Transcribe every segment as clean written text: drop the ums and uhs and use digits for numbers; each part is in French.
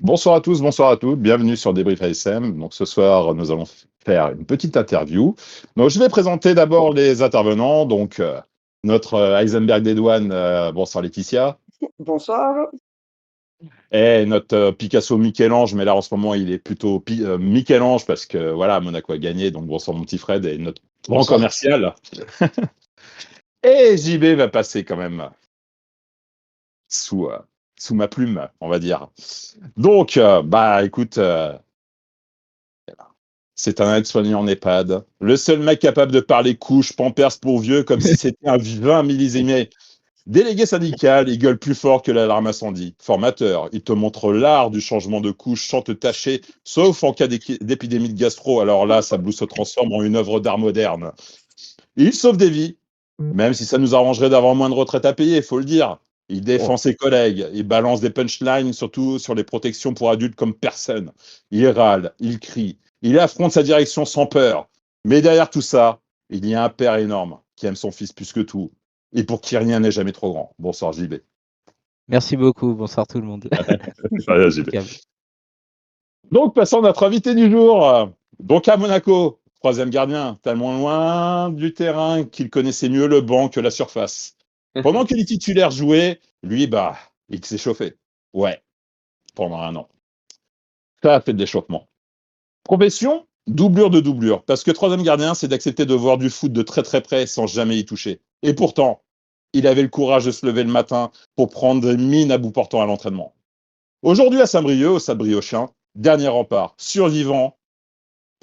Bonsoir à tous, bonsoir à toutes, bienvenue sur Débrief ASM. Donc ce soir, nous allons faire une petite interview. Donc je vais présenter d'abord les intervenants. Donc notre Heisenberg des douanes, bonsoir Laetitia, Bonsoir. et notre Picasso Michel-Ange, mais là en ce moment il est plutôt Michel-Ange parce que voilà, Monaco a gagné. Donc bonsoir mon petit Fred et notre grand Bonsoir. commercial. Et JB va passer quand même sous, sous ma plume, on va dire. Donc, bah écoute, c'est un aide-soignant en EHPAD. Le seul mec capable de parler couche, pampers pour vieux, comme si c'était un 20 millésimé. Délégué syndical, il gueule plus fort que l'alarme incendie. Formateur, il te montre l'art du changement de couche sans te tâcher, sauf en cas d'épidémie de gastro. Alors là, sa blouse se transforme en une œuvre d'art moderne. Il sauve des vies, même si ça nous arrangerait d'avoir moins de retraite à payer, il faut le dire. Il défend ses collègues, il balance des punchlines, surtout sur les protections pour adultes comme personne. Il râle, il crie, il affronte sa direction sans peur. Mais derrière tout ça, il y a un père énorme qui aime son fils plus que tout, et pour qui rien n'est jamais trop grand. Bonsoir JB. Merci beaucoup. Bonsoir tout le monde. Voilà, JB. Donc, passons à notre invité du jour. Donc, à Monaco, troisième gardien, tellement loin du terrain qu'il connaissait mieux le banc que la surface. Pendant que les titulaires jouaient, lui, bah, il s'est chauffé. Ouais, pendant un an. Ça a fait de l'échauffement. Profession, doublure de doublure. Parce que troisième gardien, c'est d'accepter de voir du foot de très très près sans jamais y toucher. Et pourtant, il avait le courage de se lever le matin pour prendre des mines à bout portant à l'entraînement. Aujourd'hui, à Saint-Brieuc, au Stade Briochin, dernier rempart, survivant,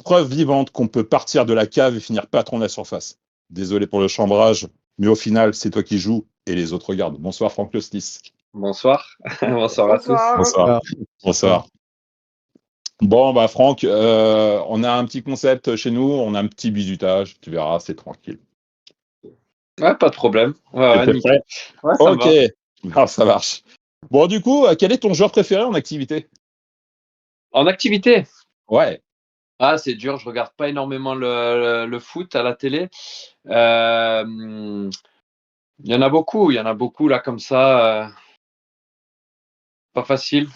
preuve vivante qu'on peut partir de la cave et finir patron de la surface. Désolé pour le chambrage, mais au final, c'est toi qui joues et les autres regardent. Bonsoir Franck Lostis. Bonsoir. Bonsoir à tous. Bonsoir. Bonsoir. Bonsoir. Bon, bah Franck, on a un petit concept chez nous, on a un petit bisutage, tu verras, c'est tranquille. Ouais, pas de problème. Ouais, T'es nickel. prêt? Ouais, ça me Ok, va. ah, ça marche. Bon, du coup, quel est ton joueur préféré en activité? En activité? Ouais. Ah, c'est dur, je regarde pas énormément le foot à la télé. Il y en a beaucoup là comme ça. Pas facile,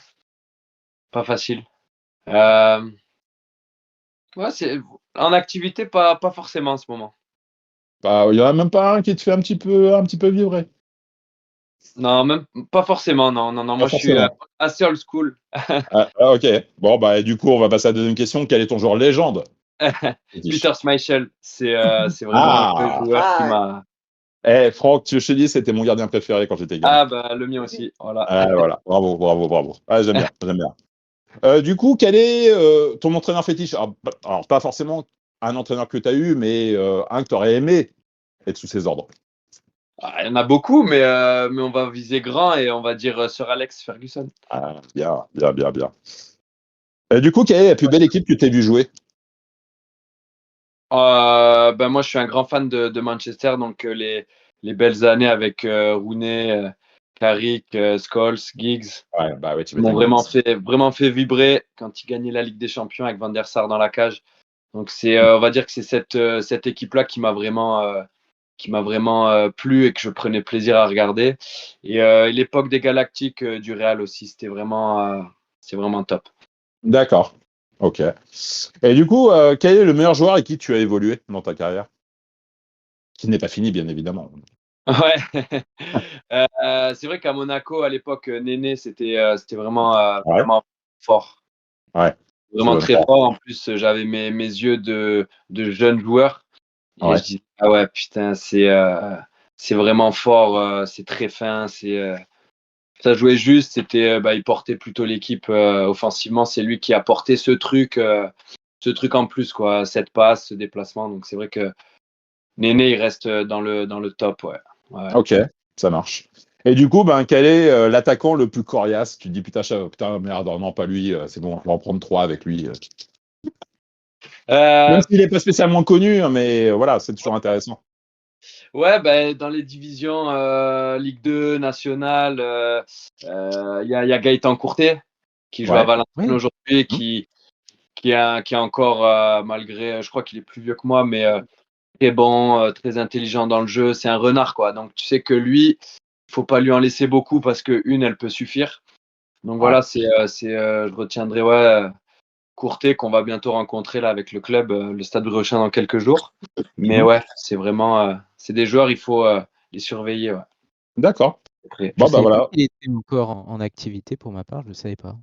pas facile. Euh, ouais, en activité, pas forcément en ce moment. Bah, il y en a même pas un qui te fait un petit peu vibrer. Non, même pas forcément. Non. Pas Moi, je suis forcément. assez old school. Ok. Bon, bah, du coup, on va passer à la deuxième question. Quel est ton joueur légende? Peter Schmeichel, c'est vraiment le Ah! joueur qui m'a. Franck, tu je te dis, c'était mon gardien préféré quand j'étais gamin. Ah bah le mien aussi. Voilà. Ah, voilà. Bravo, bravo, bravo. Ah, j'aime bien, j'aime bien. Du coup, quel est ton entraîneur fétiche? Alors, pas forcément un entraîneur que tu as eu, mais un que tu aurais aimé être sous ses ordres. Ah, il y en a beaucoup, mais on va viser grand et on va dire Sir Alex Ferguson. Ah, bien, bien, bien, bien. Du coup, quelle est la plus belle équipe que tu as vu jouer? Ben moi, je suis un grand fan de Manchester, donc les belles années avec Rooney, Carrick, Scholes, Giggs Ouais, bah ouais, tu m'ont m'étais vraiment fait vibrer quand ils gagnaient la Ligue des Champions avec Van der Sar dans la cage. Donc on va dire que c'est cette équipe-là qui m'a vraiment plu et que je prenais plaisir à regarder. Et l'époque des Galactiques du Real aussi, c'est vraiment top. D'accord. Ok. Et du coup, quel est le meilleur joueur avec qui tu as évolué dans ta carrière? Qui n'est pas fini, bien évidemment. Ouais, c'est vrai qu'à Monaco, à l'époque, Néné, c'était Ouais. vraiment fort. Ouais. Vraiment très fort. En plus, j'avais mes yeux de jeune joueur. Et Ouais. je dis, ah ouais, putain, c'est vraiment fort, c'est très fin, ça jouait juste, il portait plutôt l'équipe offensivement, c'est lui qui a porté ce truc en plus, quoi, cette passe, ce déplacement. Donc c'est vrai que Néné, il reste dans le top, ouais. Ok, ça marche. Et du coup, ben, quel est l'attaquant le plus coriace? Tu te dis, putain, putain, merde, non, pas lui, c'est bon, je vais en prendre trois avec lui. Même Euh, s'il n'est pas spécialement connu, hein, mais voilà, c'est toujours intéressant. ouais, ben, dans les divisions Ligue 2, Nationale, il y a Gaëtan Courtet qui joue à Ouais. Valenciennes Oui. aujourd'hui et qui est encore, malgré, je crois qu'il est plus vieux que moi, mais très bon, très intelligent dans le jeu. C'est un renard, quoi. Donc, tu sais que lui, il faut pas lui en laisser beaucoup parce que une, elle peut suffire. Donc voilà, je retiendrai Courtet qu'on va bientôt rencontrer là avec le club, le Stade Briochin dans quelques jours. Mais ouais, c'est vraiment, c'est des joueurs, il faut les surveiller. Ouais. D'accord. Je Bon, bah savais pas voilà. qu'il était encore en activité pour ma part, je ne savais pas.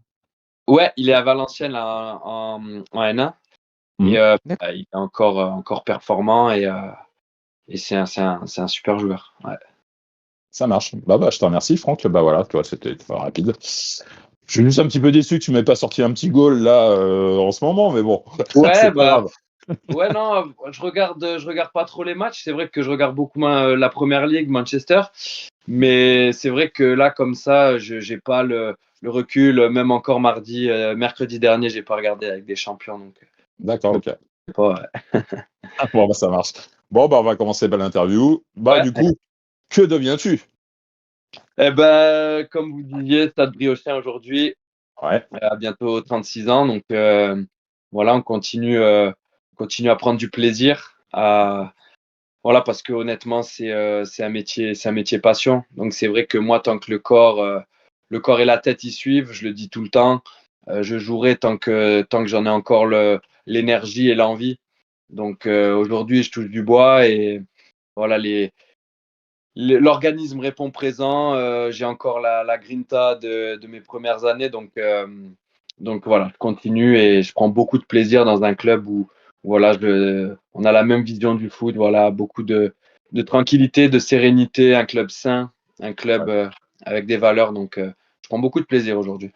Ouais, il est à Valenciennes là, en N1 et il est encore performant et c'est un super joueur. Ouais. Ça marche. Bah, je te remercie, Franck. Bah voilà, toi, c'était rapide. Je suis juste un petit peu déçu que tu m'aies pas sorti un petit goal là en ce moment, mais bon, Ouais, c'est pas grave. Ouais, non, je regarde pas trop les matchs. C'est vrai que je regarde beaucoup moins la Première Ligue, Manchester. Mais c'est vrai que là, comme ça, je j'ai pas le recul. Même encore mercredi dernier, j'ai pas regardé avec des champions. Donc, D'accord, je ok. sais pas, ouais. Bon, bah ça marche. Bon, bah on va commencer par l'interview. Bah Ouais. du coup, que deviens-tu? Eh ben, comme vous disiez, Stade Briochin aujourd'hui, Ouais. à bientôt 36 ans. Donc, voilà, on continue à prendre du plaisir. Voilà, parce que honnêtement, c'est un métier passion. Donc c'est vrai que moi, tant que le corps et la tête y suivent, je le dis tout le temps, je jouerai tant que j'en ai encore l'énergie et l'envie. Donc aujourd'hui, je touche du bois et voilà, l'organisme répond présent. J'ai encore la grinta de mes premières années, donc voilà, je continue et je prends beaucoup de plaisir dans un club où voilà, on a la même vision du foot, voilà, beaucoup de tranquillité, de sérénité, un club sain, un club avec des valeurs, donc je prends beaucoup de plaisir aujourd'hui.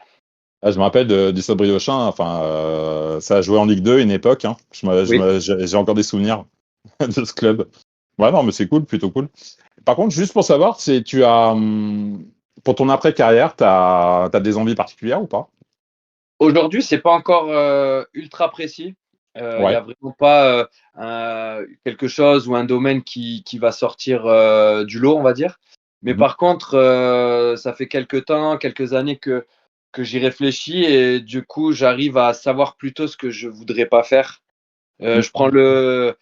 Ah, je me rappelle du Stade Briochin, enfin, ça a joué en Ligue 2 à une époque, hein. Oui. J'ai encore des souvenirs de ce club. Ouais, non, mais c'est cool, plutôt cool. Par contre, juste pour savoir, pour ton après-carrière, t'as des envies particulières ou pas? Aujourd'hui, c'est pas encore ultra précis. Il n'y Ouais. a vraiment pas quelque chose ou un domaine qui va sortir du lot, on va dire. Mais Mhm. par contre, ça fait quelques années que j'y réfléchis et du coup, j'arrive à savoir plutôt ce que je voudrais pas faire. Je prends le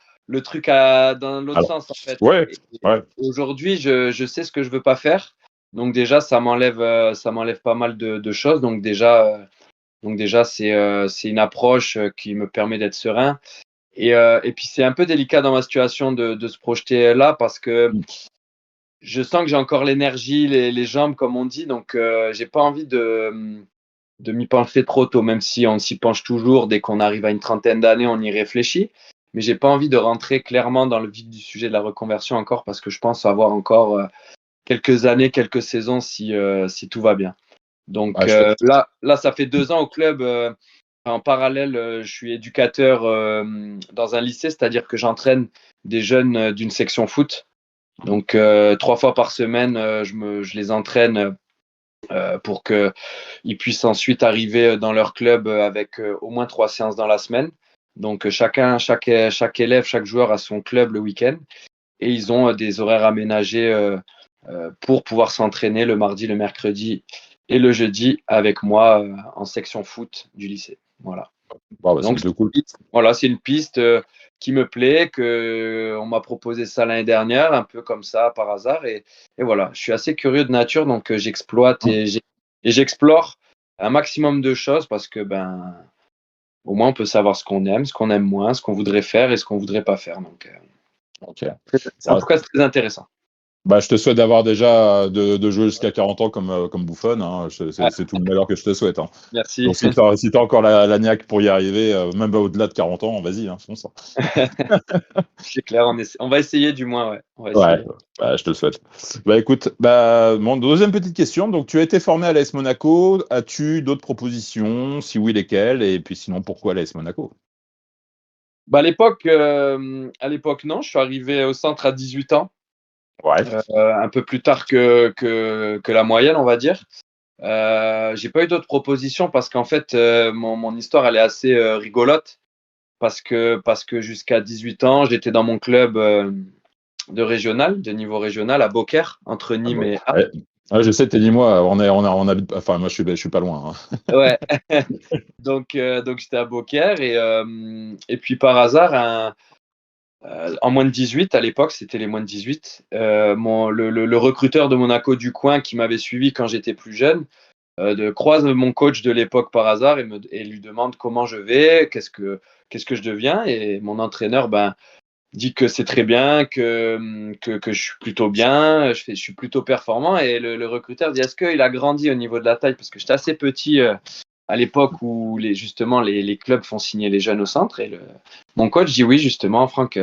truc dans l'autre Alors, sens, en fait. ouais, Et ouais. aujourd'hui, je sais ce que je veux pas faire. Donc déjà, ça m'enlève pas mal de choses. Donc déjà, c'est une approche qui me permet d'être serein. Et puis, c'est un peu délicat dans ma situation de se projeter là parce que je sens que j'ai encore l'énergie, les jambes, comme on dit. Donc, j'ai pas envie de m'y pencher trop tôt, même si on s'y penche toujours. Dès qu'on arrive à une trentaine d'années, on y réfléchit. Mais j'ai pas envie de rentrer clairement dans le vif du sujet de la reconversion encore parce que je pense avoir encore quelques années, quelques saisons si tout va bien. Donc Ouais, je te- là, ça fait 2 ans au club. En parallèle, je suis éducateur dans un lycée, c'est-à-dire que j'entraîne des jeunes d'une section foot. Donc 3 fois par semaine, je les entraîne pour qu'ils puissent ensuite arriver dans leur club avec au moins 3 séances dans la semaine. Donc chaque élève, chaque joueur a son club le week-end et ils ont des horaires aménagés pour pouvoir s'entraîner le mardi, le mercredi et le jeudi avec moi en section foot du lycée. Voilà. Bon, bah, c'est Donc plutôt cool. voilà, c'est une piste qui me plaît, que on m'a proposé ça l'année dernière, un peu comme ça par hasard et voilà. Je suis assez curieux de nature, donc j'exploite et j'explore un maximum de choses parce que au moins on peut savoir ce qu'on aime moins, ce qu'on voudrait faire et ce qu'on voudrait pas faire. Donc Ok. en Ouais. tout cas, c'est très intéressant. Bah, je te souhaite d'avoir déjà de jouer jusqu'à 40 ans comme Buffon, hein. Ouais, C'est tout le malheur que je te souhaite, hein. merci. Donc si t'as encore la niaque pour y arriver, même au-delà de 40 ans, vas-y, hein, fonce. C'est clair, on va essayer du moins, ouais. On va Ouais, essayer. bah, je te le souhaite. Bah écoute, bah, mon deuxième petite question. Donc, tu as été formé à l'AS Monaco. As-tu d'autres propositions? Si oui, lesquelles? Et puis sinon, pourquoi l'AS Monaco? À l'époque, non. Je suis arrivé au centre à 18 ans, Ouais. un peu plus tard que la moyenne, on va dire. J'ai pas eu d'autres propositions parce qu'en fait, mon histoire, elle est assez rigolote parce que jusqu'à 18 ans, j'étais dans mon club de niveau régional à Beaucaire, entre Ah, Nîmes bon. et Arles. Ouais. Ah, je sais, t'es dit moi, on habite, enfin, moi, je suis pas loin, hein. Ouais. Donc j'étais à Beaucaire et puis par hasard, en moins de 18, à l'époque, c'était les moins de 18, le recruteur de Monaco du coin qui m'avait suivi quand j'étais plus jeune croise mon coach de l'époque par hasard et lui demande comment je vais, qu'est-ce que je deviens. Et mon entraîneur dit que c'est très bien, que je suis plutôt bien, je suis plutôt performant. Et le recruteur dit est-ce qu'il a grandi au niveau de la taille? Parce que j'étais assez petit à l'époque où justement les clubs font signer les jeunes au centre. Et mon coach dit oui, justement, Franck.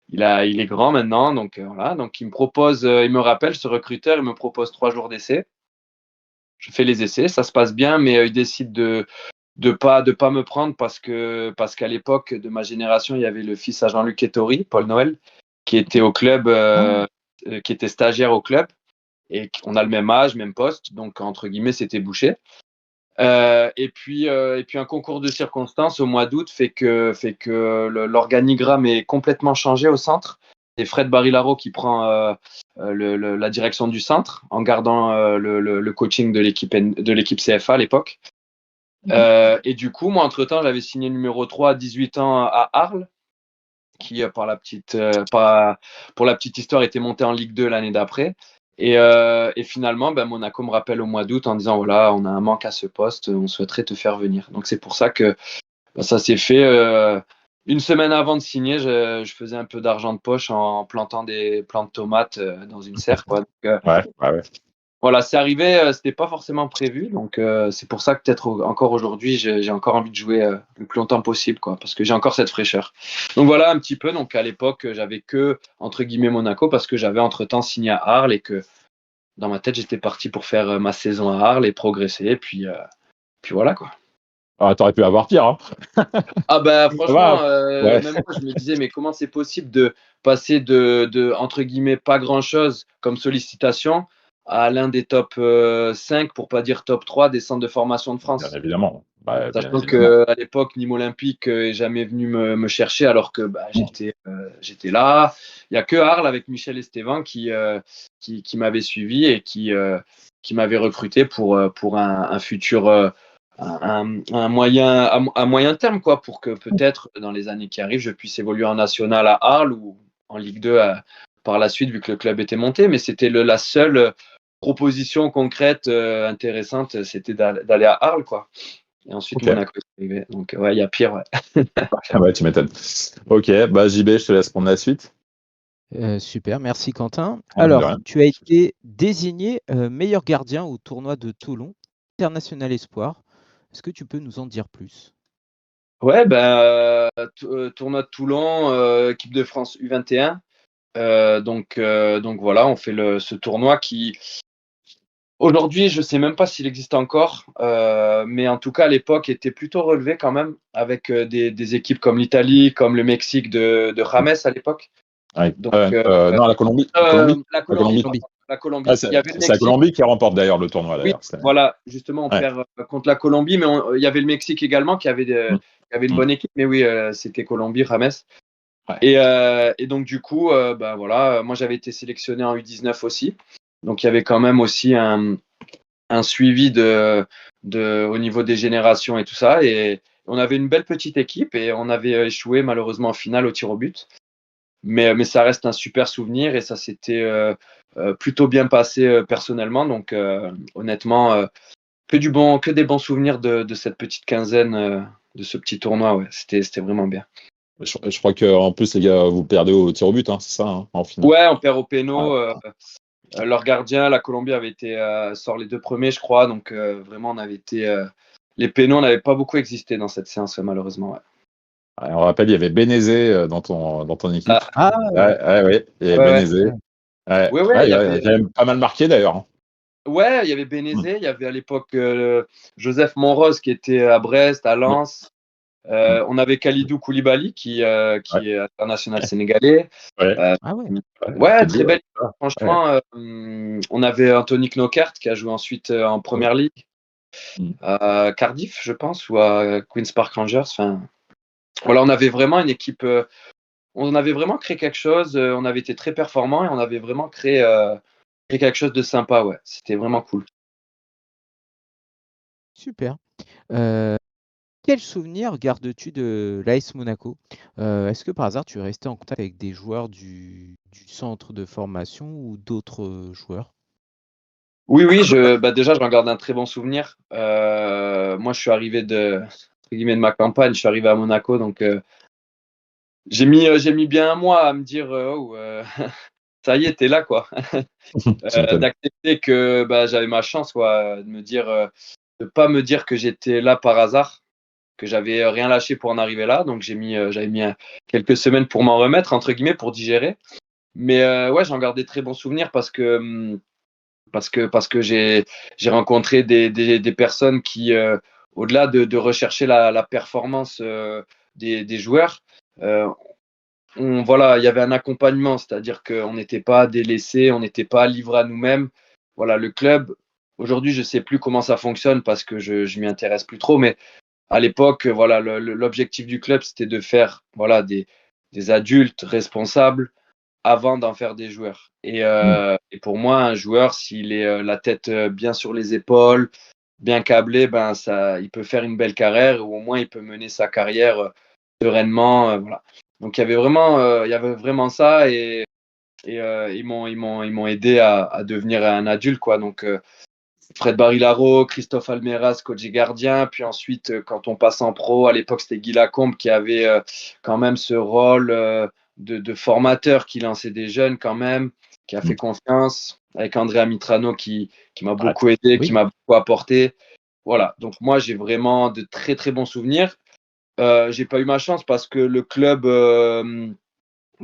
Il est grand maintenant, donc voilà. Donc il me rappelle, ce recruteur, il me propose 3 jours d'essai. Je fais les essais, ça se passe bien, mais il décide de pas me prendre parce qu'à l'époque de ma génération, il y avait le fils à Jean-Luc Ettori, Paul Noël, qui était au club, qui était stagiaire au club, et on a le même âge, même poste, donc entre guillemets, c'était bouché. Et puis un concours de circonstances au mois d'août fait que l'organigramme est complètement changé au centre. C'est Fred Barilaro qui prend la direction du centre en gardant le coaching de l'équipe CFA à l'époque. Et du coup, moi, entre-temps, j'avais signé numéro 3 à 18 ans à Arles, qui, pour la petite histoire, était monté en Ligue 2 l'année d'après. Et finalement, Monaco me rappelle au mois d'août en disant voilà, on a un manque à ce poste, on souhaiterait te faire venir. Donc c'est pour ça que ça s'est fait. Une semaine avant de signer, je faisais un peu d'argent de poche en plantant des plants de tomates dans une serre, quoi. Donc, Ouais. voilà, c'est arrivé, c'était pas forcément prévu, donc c'est pour ça que peut-être encore aujourd'hui, j'ai encore envie de jouer le plus longtemps possible, quoi, parce que j'ai encore cette fraîcheur. Donc voilà un petit peu. Donc à l'époque, j'avais que entre guillemets Monaco parce que j'avais entre-temps signé à Arles et que dans ma tête, j'étais parti pour faire ma saison à Arles et progresser, puis voilà, quoi. Ah, t'aurais pu avoir pire, hein. Ah franchement, Ouais. même moi je me disais mais comment c'est possible de passer de entre guillemets pas grand-chose comme sollicitation à l'un des top 5 pour pas dire top 3 des centres de formation de Bien France. évidemment. Bien Sachant évidemment. qu'à l'époque, Nîmes Olympique est jamais venu me chercher alors que j'étais là. Il n'y a que Arles avec Michel Estevan qui m'avait suivi et qui m'avait recruté pour un futur, un moyen terme, quoi, pour que peut-être dans les années qui arrivent, je puisse évoluer en national à Arles ou en Ligue 2 par la suite, vu que le club était monté. Mais c'était la seule proposition concrète intéressante, c'était d'aller à Arles, quoi. Et ensuite, Ok. Monaco est arrivé. Donc, ouais, il y a pire, ouais. Ah ouais, tu m'étonnes. Ok, JB, je te laisse prendre la suite. Super, merci Quentin. De Alors, rien. tu as été désigné meilleur gardien au tournoi de Toulon, International Espoir. Est-ce que tu peux nous en dire plus? Ouais, tournoi de Toulon, équipe de France U21. Donc voilà, on fait ce tournoi qui, aujourd'hui, je sais même pas s'il existe encore, mais en tout cas à l'époque était plutôt relevé quand même, avec des équipes comme l'Italie, comme le Mexique de James à l'époque. Ouais. Donc Non, la Colombie. Colombie. la La Colombie, Colombie. Colombie. la Colombie. Ah, Il y avait le c'est la Mexique. Colombie qui remporte d'ailleurs le tournoi, Oui, d'ailleurs, cette année. voilà, justement, on Ouais. perd contre la Colombie, mais il y avait le Mexique également qui avait une bonne équipe, mais oui, c'était Colombie, James. Ouais. Et donc, du coup, voilà, moi j'avais été sélectionné en U19 aussi. Donc, il y avait quand même aussi un suivi au niveau des générations et tout ça. Et on avait une belle petite équipe et on avait échoué malheureusement en finale au tir au but. Mais ça reste un super souvenir et ça s'était plutôt bien passé personnellement. Donc, honnêtement, que des bons souvenirs de cette petite quinzaine, de ce petit tournoi. Ouais, c'était vraiment bien. Je crois qu'en plus, les gars, vous perdez au tir au but, hein, c'est ça, hein, en finale. Ouais, on perd au péno. Ouais. Leur gardien, la Colombie avait été sort les 2 premiers, je crois. Donc vraiment, on avait été. Les pénaux n'avaient pas beaucoup existé dans cette séance, malheureusement. Ouais. Ouais, on rappelle, il y avait Bénézé dans ton équipe. Ah, Ouais, il y avait ouais, ouais. Bénézé. Ouais, Ouais, il y il a avait. quand même pas mal marqué d'ailleurs, hein. Ouais, il y avait Bénézé, il y avait à l'époque Joseph Monrose qui était à Brest, à Lens. On avait Khalidou Koulibaly qui Ouais. est international sénégalais. Ouais. ah ouais. Ouais, C'était très beau, belle. ouais. Franchement, on avait Anthony Knockaert qui a joué ensuite en Première Ligue à Cardiff, je pense, ou à Queen's Park Rangers. Enfin, voilà, on avait vraiment une équipe. On avait vraiment créé quelque chose. On avait été très performants et on avait vraiment créé quelque chose de sympa. Ouais, c'était vraiment cool. Super. Quel souvenir gardes-tu de l'AS Monaco? Est-ce que par hasard tu es resté en contact avec des joueurs du centre de formation ou d'autres joueurs? Oui, déjà, j'en garde un très bon souvenir. Moi, je suis arrivé de ma campagne, je suis arrivé à Monaco, donc j'ai mis bien un mois à me dire, ça y est, t'es là, quoi. Tu m'étonnes. D'accepter que j'avais ma chance, quoi, de pas me dire que j'étais là par hasard, que j'avais rien lâché pour en arriver là. Donc j'avais mis quelques semaines pour m'en remettre, entre guillemets, pour digérer. Mais ouais, j'en garde des très bons souvenirs parce que j'ai rencontré des personnes qui, au-delà de rechercher la performance des joueurs, euh, voilà, il y avait un accompagnement, c'est-à-dire qu'on n'était pas délaissé, on n'était pas livré à nous-mêmes. Voilà, le club, aujourd'hui, je ne sais plus comment ça fonctionne parce que je m'y intéresse plus trop, mais à l'époque, voilà, l'objectif du club, c'était de faire voilà, des adultes responsables avant d'en faire des joueurs. Et pour moi, un joueur, s'il est la tête bien sur les épaules, bien câblé, il peut faire une belle carrière ou au moins il peut mener sa carrière sereinement. Voilà. Donc il y avait vraiment ça et ils m'ont aidé à devenir un adulte, quoi. Donc Fred Barillaro, Christophe Almeras, coach et gardien. Puis ensuite, quand on passe en pro, à l'époque, c'était Guy Lacombe qui avait quand même ce rôle de formateur qui lançait des jeunes quand même, qui a fait confiance, avec Andrea Mitrano qui m'a beaucoup aidé, qui m'a beaucoup apporté. Voilà, donc moi, j'ai vraiment de très, très bons souvenirs. J'ai pas eu ma chance parce que le club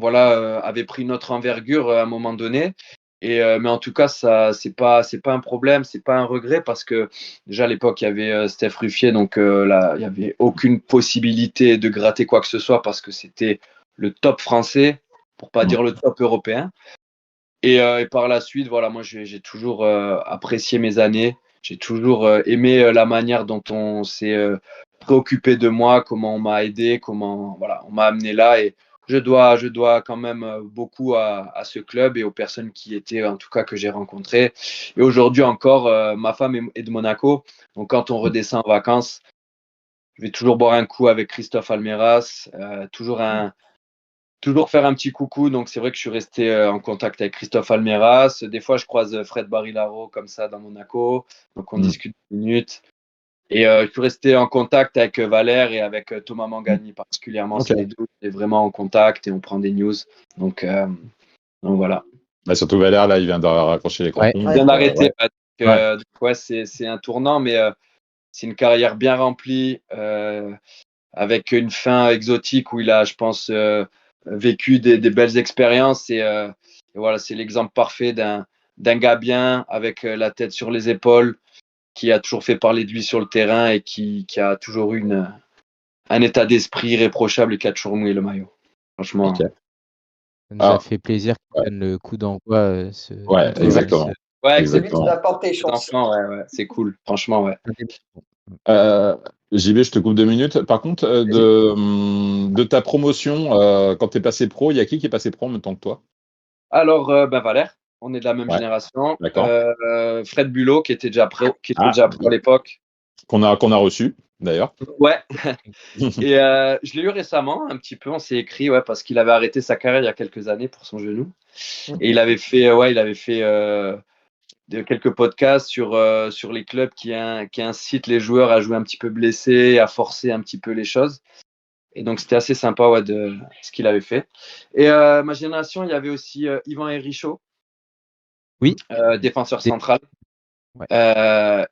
avait pris notre envergure à un moment donné. Mais en tout cas, ça, c'est pas un problème, c'est pas un regret parce que déjà à l'époque, il y avait Steph Ruffier, donc là, il n'y avait aucune possibilité de gratter quoi que ce soit parce que c'était le top français, pour pas dire le top européen. Et par la suite, voilà, moi, j'ai toujours apprécié mes années. J'ai toujours aimé la manière dont on s'est préoccupé de moi, comment on m'a aidé, comment voilà, on m'a amené là. Et je dois quand même beaucoup à ce club et aux personnes qui étaient, en tout cas, que j'ai rencontrées. Et aujourd'hui encore, ma femme est de Monaco. Donc, quand on redescend en vacances, je vais toujours boire un coup avec Christophe Almeras, toujours faire un petit coucou. Donc, c'est vrai que je suis resté en contact avec Christophe Almeras. Des fois, je croise Fred Barillaro comme ça dans Monaco. Donc, on discute 10 minutes. Et je suis resté en contact avec Valère et avec Thomas Mangani particulièrement. C'est les deux, on est vraiment en contact et on prend des news. Donc voilà. Bah, surtout Valère, là, il vient de raccrocher les crampons. Il vient d'arrêter. C'est un tournant, mais c'est une carrière bien remplie avec une fin exotique où il a, je pense, vécu des belles expériences. Et voilà, c'est l'exemple parfait d'un gars bien avec la tête sur les épaules qui a toujours fait parler de lui sur le terrain et qui a toujours eu un état d'esprit irréprochable et qui a toujours mouillé le maillot. Franchement. Ça nous a fait plaisir qu'il donne le coup d'envoi. Exactement. Exactement. Ça apporte tes chances. C'est cool. Franchement, ouais. JB, je te coupe 2 minutes. Par contre, de ta promotion, quand tu es passé pro, il y a qui est passé pro en même temps que toi? Alors, Valère, on est de la même génération. Fred Bulot, qui était déjà pro à l'époque. Qu'on a reçu, d'ailleurs. Ouais. Et je l'ai eu récemment, un petit peu. On s'est écrit, parce qu'il avait arrêté sa carrière il y a quelques années pour son genou. Et il avait fait, quelques podcasts sur les clubs qui incitent les joueurs à jouer un petit peu blessés, à forcer un petit peu les choses. Et donc, c'était assez sympa de ce qu'il avait fait. Et ma génération, il y avait aussi Yvan Hérichaud, défenseur central.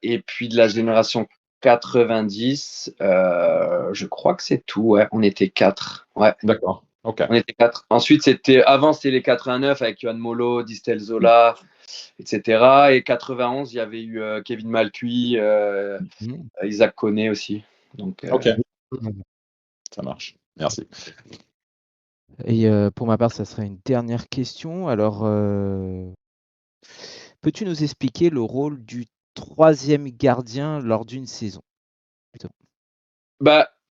Et puis de la génération 90, je crois que c'est tout. Ouais, on était 4. Ouais. D'accord. Okay. On était 4. Ensuite, avant, c'était les 89 avec Yohan Molo, Distel Zola, etc. Et 91, il y avait eu Kevin Malcuit, Isaac Koné aussi. Donc, ok. Ça marche. Merci. Et pour ma part, ça serait une dernière question. Alors, peux-tu nous expliquer le rôle du 3e gardien lors d'une saison?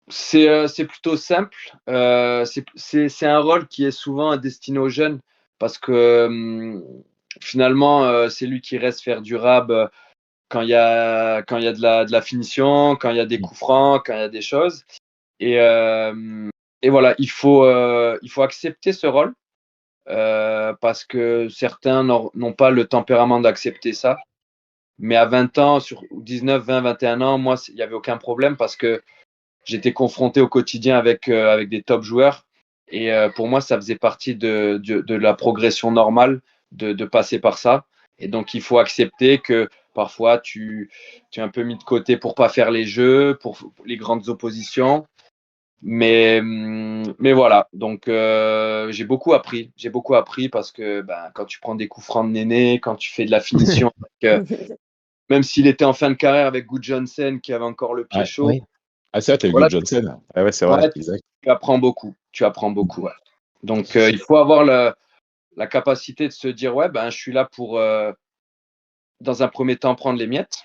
C'est plutôt simple. C'est un rôle qui est souvent destiné aux jeunes parce que finalement, c'est lui qui reste faire du rab quand il y a de la finition, quand il y a des coups francs, quand il y a des choses. Et voilà, il faut accepter ce rôle parce que certains n'ont pas le tempérament d'accepter ça. Mais à 20 ans, sur 19, 20, 21 ans, moi, il n'y avait aucun problème parce que j'étais confronté au quotidien avec des top joueurs. Et pour moi, ça faisait partie de la progression normale de passer par ça. Et donc, il faut accepter que parfois, tu es un peu mis de côté pour pas faire les jeux, pour les grandes oppositions. Mais voilà, donc j'ai beaucoup appris. J'ai beaucoup appris parce que quand tu prends des coups francs de Néné, quand tu fais de la finition, même s'il était en fin de carrière avec Good Johnson qui avait encore le pied chaud. Oui. Ah, c'est vrai, t'as eu Voilà. Good Johnson. Ah ouais, c'est vrai, Ouais, exact. tu apprends beaucoup. Ouais. Donc il faut avoir la capacité de se dire ouais, je suis là pour, dans un premier temps, prendre les miettes,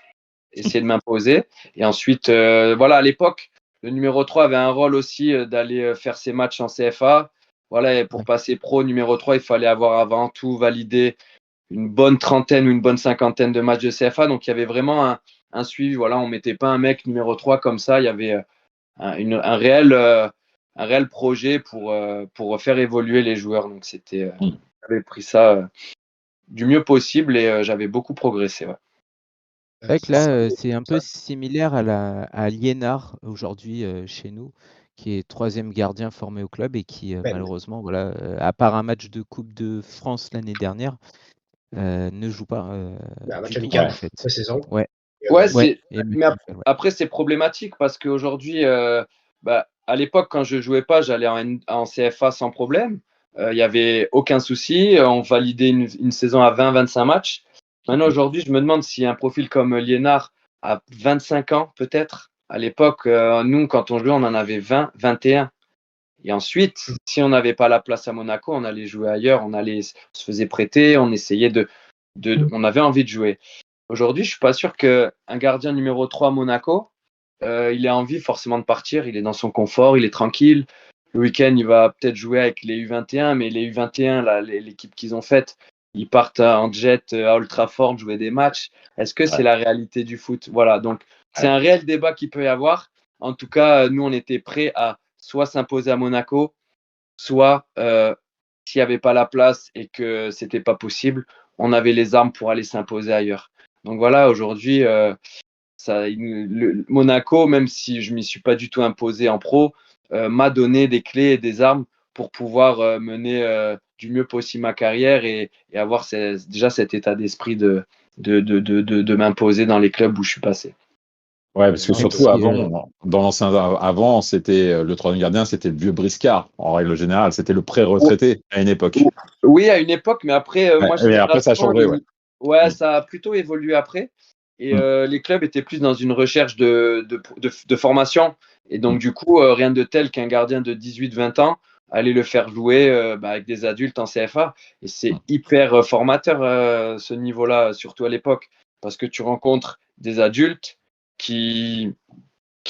essayer de m'imposer. Et ensuite, voilà, à l'époque, le numéro 3 avait un rôle aussi d'aller faire ses matchs en CFA. Voilà, et pour passer pro numéro 3, il fallait avoir avant tout validé une bonne trentaine ou une bonne cinquantaine de matchs de CFA. Donc, il y avait vraiment un suivi. Voilà, on ne mettait pas un mec numéro 3 comme ça. Il y avait un réel projet pour faire évoluer les joueurs. Donc, j'avais pris ça du mieux possible et j'avais beaucoup progressé. Ouais. C'est vrai que là, c'est un peu similaire à Liénard aujourd'hui chez nous, qui est 3e gardien formé au club et qui malheureusement, voilà, à part un match de Coupe de France l'année dernière, ne joue pas Un match du tout amical en fait. cette saison. Ouais. Ouais, Et mais après, c'est problématique parce qu'aujourd'hui, à l'époque, quand je jouais pas, j'allais en CFA sans problème. Il n'y avait aucun souci. On validait une saison à 20-25 matchs. Maintenant, aujourd'hui, je me demande si un profil comme Liénard à 25 ans, peut-être. À l'époque, nous, quand on jouait, on en avait 20, 21. Et ensuite, si on n'avait pas la place à Monaco, on allait jouer ailleurs. On se faisait prêter, on essayait on avait envie de jouer. Aujourd'hui, je suis pas sûr qu'un gardien numéro 3 à Monaco, il ait envie forcément de partir. Il est dans son confort, il est tranquille. Le week-end, il va peut-être jouer avec les U21, mais les U21, là, l'équipe qu'ils ont faite, ils partent en jet à Old Trafford jouer des matchs. Est-ce que c'est la réalité du foot? Voilà, donc c'est un réel débat qu'il peut y avoir. En tout cas, nous, on était prêts à soit s'imposer à Monaco, soit s'il n'y avait pas la place et que c'était pas possible, on avait les armes pour aller s'imposer ailleurs. Donc voilà, aujourd'hui, Monaco, même si je ne m'y suis pas du tout imposé en pro, m'a donné des clés et des armes pour pouvoir mener du mieux possible ma carrière et avoir déjà cet état d'esprit de m'imposer dans les clubs où je suis passé. Ouais, parce que surtout avant, dans l'ancien avant, c'était le troisième gardien, c'était le vieux Briscard. En règle générale, c'était le pré-retraité à une époque. Oui, à une époque, mais après, moi, après ça a changé. Ouais, ça a plutôt évolué après. Et les clubs étaient plus dans une recherche de formation. Et donc, du coup, rien de tel qu'un gardien de 18-20 ans aller le faire jouer avec des adultes en CFA. Et c'est hyper formateur, ce niveau-là, surtout à l'époque. Parce que tu rencontres des adultes qui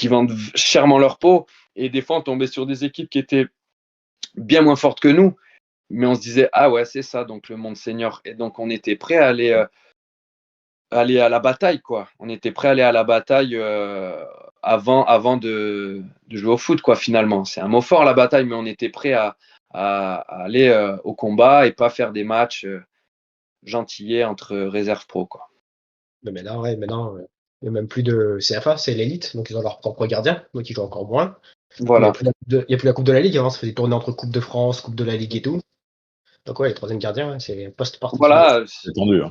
vendent chèrement leur peau. Et des fois, on tombait sur des équipes qui étaient bien moins fortes que nous. Mais on se disait, ah ouais, c'est ça, donc le monde senior. Et donc, on était prêt à aller à la bataille, quoi. On était prêt à aller à la bataille avant de jouer au foot, quoi, finalement. C'est un mot fort, la bataille, mais on était prêt à aller au combat et pas faire des matchs gentillets entre réserves pro, quoi. Mais maintenant, il n'y a même plus de CFA, c'est l'élite, donc ils ont leur propre gardien, donc ils jouent encore moins. Voilà. Il n'y a plus la Coupe de la Ligue, avant ça faisait tourner entre Coupe de France, Coupe de la Ligue et tout. Donc ouais, les troisième gardiens, c'est post-partie. Voilà, c'est tendu.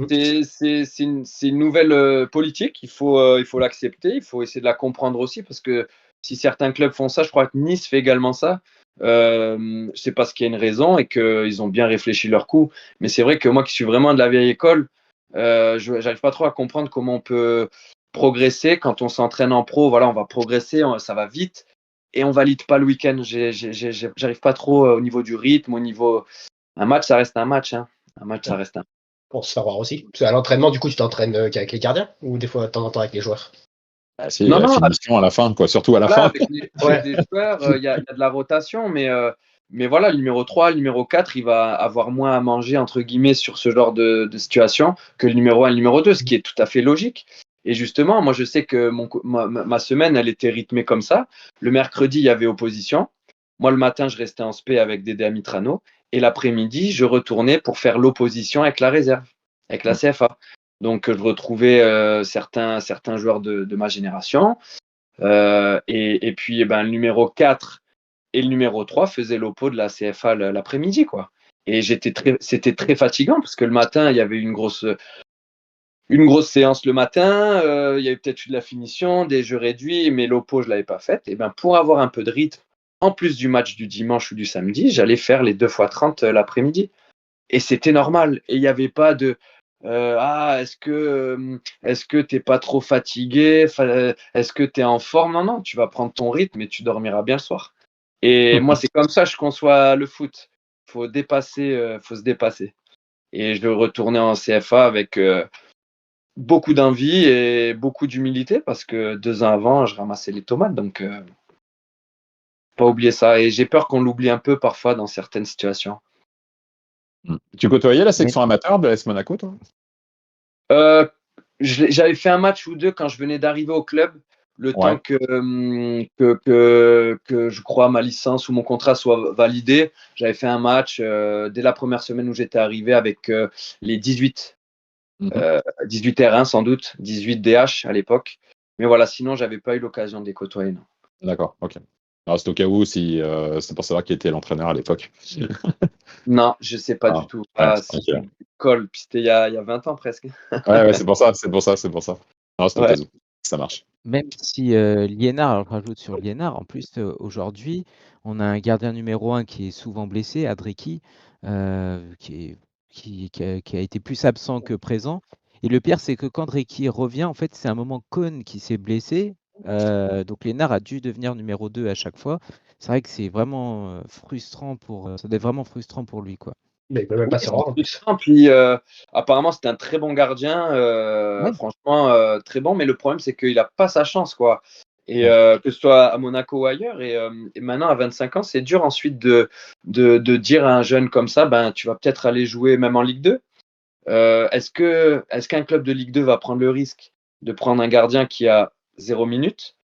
C'est une nouvelle politique, il faut l'accepter, il faut essayer de la comprendre aussi, parce que si certains clubs font ça, je crois que Nice fait également ça, c'est parce qu'il y a une raison et qu'ils ont bien réfléchi leur coup. Mais c'est vrai que moi qui suis vraiment de la vieille école, j'arrive pas trop à comprendre comment on peut progresser quand on s'entraîne en pro. Voilà, on va progresser, ça va vite et on valide pas le week-end. J'arrive pas trop au niveau du rythme, au niveau. Un match, ça reste un match. Hein. Un match, ça reste un. Pour se faire voir aussi. Parce qu'à l'entraînement, du coup, tu t'entraînes qu'avec les gardiens ou des fois de temps en temps avec les joueurs? C'est la finition à la fin, quoi. Surtout à la fin. Avec les joueurs, il y a de la rotation, mais voilà, le numéro 3, le numéro 4, il va avoir moins à manger, entre guillemets, sur ce genre de situation que le numéro 1 et le numéro 2, ce qui est tout à fait logique. Et justement, moi, je sais que ma semaine, elle était rythmée comme ça. Le mercredi, il y avait opposition. Moi, le matin, je restais en spé avec Dédé Amitrano. Et l'après-midi, je retournais pour faire l'opposition avec la réserve, avec la CFA. Donc, je retrouvais certains joueurs de ma génération. Et puis, le numéro 4 et le numéro 3 faisaient l'oppo de la CFA l'après-midi, quoi. Et c'était très fatigant parce que le matin, il y avait une grosse séance le matin. Il y avait peut-être eu de la finition, des jeux réduits, mais l'oppo, je ne l'avais pas faite. Et pour avoir un peu de rythme, en plus du match du dimanche ou du samedi, j'allais faire les 2x30 l'après-midi. Et c'était normal. Et il n'y avait pas de est-ce que t'es pas trop fatigué? Est-ce que t'es en forme? Non, tu vas prendre ton rythme et tu dormiras bien le soir. Et moi, c'est comme ça que je conçois le foot. Faut se dépasser. Et je retournais en CFA avec beaucoup d'envie et beaucoup d'humilité parce que 2 ans avant, je ramassais les tomates. Donc, pas oublier ça. Et j'ai peur qu'on l'oublie un peu parfois dans certaines situations. Tu côtoyais la section amateur de l'AS Monaco, toi? J'avais fait un match ou deux quand je venais d'arriver au club, le temps que je crois ma licence ou mon contrat soit validé. J'avais fait un match dès la première semaine où j'étais arrivé avec les 18. 18 R1 sans doute, 18 DH à l'époque. Mais voilà, sinon, j'avais pas eu l'occasion de les côtoyer. Non. D'accord, ok. Alors, c'est au cas où si c'est pour savoir qui était l'entraîneur à l'époque. Non, je sais pas du tout. C'était Cole, puis c'était il y a 20 ans presque. Ouais, c'est pour ça. Non, c'est au cas où. Ça marche. Même si Liénard, alors je rajoute sur Liénard, en plus aujourd'hui, on a un gardien numéro 1 qui est souvent blessé, Adriki, qui a été plus absent que présent. Et le pire, c'est que quand Adriki revient, en fait, c'est un moment Cohn qui s'est blessé. Donc Liénard a dû devenir numéro 2 à chaque fois. C'est vrai que c'est vraiment frustrant ça doit être vraiment frustrant pour lui, quoi. Mais il peut même pas se rendre. Puis apparemment c'était un très bon gardien, franchement très bon, mais le problème c'est qu'il n'a pas sa chance, quoi. Et que ce soit à Monaco ou ailleurs, et maintenant à 25 ans, c'est dur ensuite de dire à un jeune comme ça, tu vas peut-être aller jouer même en Ligue 2. Est-ce qu'un club de Ligue 2 va prendre le risque de prendre un gardien qui a 0 minutes?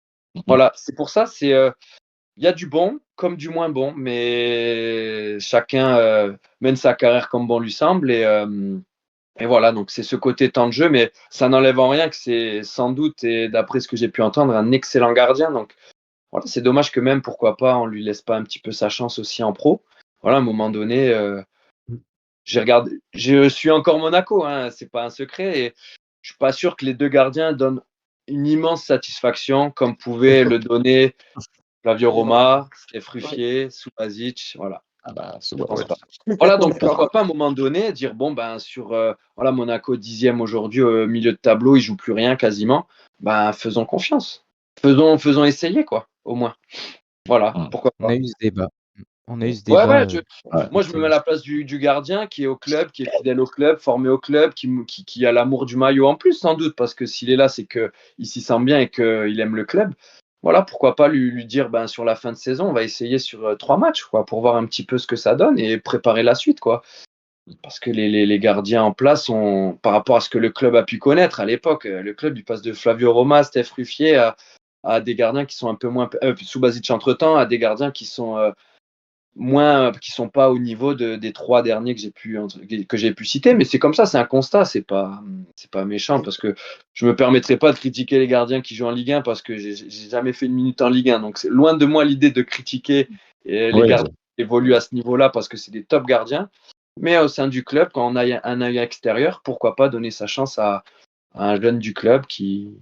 Voilà, c'est pour ça, il y a du bon comme du moins bon, mais chacun mène sa carrière comme bon lui semble. Et voilà, donc c'est ce côté temps de jeu, mais ça n'enlève en rien que c'est sans doute, et d'après ce que j'ai pu entendre, un excellent gardien. Donc voilà, c'est dommage que même, pourquoi pas, on lui laisse pas un petit peu sa chance aussi en pro. Voilà, à un moment donné, je suis encore Monaco, hein, c'est pas un secret, et je suis pas sûr que les 2 gardiens donnent une immense satisfaction comme pouvait le donner Flavio Roma, Fruffier, Subasic, voilà. Voilà, donc pourquoi pas à un moment donné dire sur Monaco 10e aujourd'hui au milieu de tableau, il joue plus rien quasiment. Faisons confiance, faisons essayer, quoi, au moins. Voilà, pourquoi pas. On a eu ce débat. Moi, je me mets à la place du gardien qui est au club, qui est fidèle au club, formé au club, qui a l'amour du maillot en plus, sans doute, parce que s'il est là, c'est qu'il s'y sent bien et qu'il aime le club. Voilà, pourquoi pas lui dire sur la fin de saison, on va essayer sur 3 matchs, quoi, pour voir un petit peu ce que ça donne et préparer la suite, quoi. Parce que les gardiens en place, par rapport à ce que le club a pu connaître à l'époque, le club il passe de Flavio Roma, Steph Ruffier à des gardiens qui sont un peu moins Subasic entre-temps, à des gardiens qui sont qui sont pas au niveau des 3 derniers que j'ai pu citer, mais c'est comme ça, c'est un constat, c'est pas méchant, parce que je me permettrai pas de critiquer les gardiens qui jouent en Ligue 1 parce que j'ai jamais fait une minute en Ligue 1, donc c'est loin de moi l'idée de critiquer les gardiens qui évoluent à ce niveau-là parce que c'est des top gardiens, mais au sein du club, quand on a un œil extérieur, pourquoi pas donner sa chance à un jeune du club qui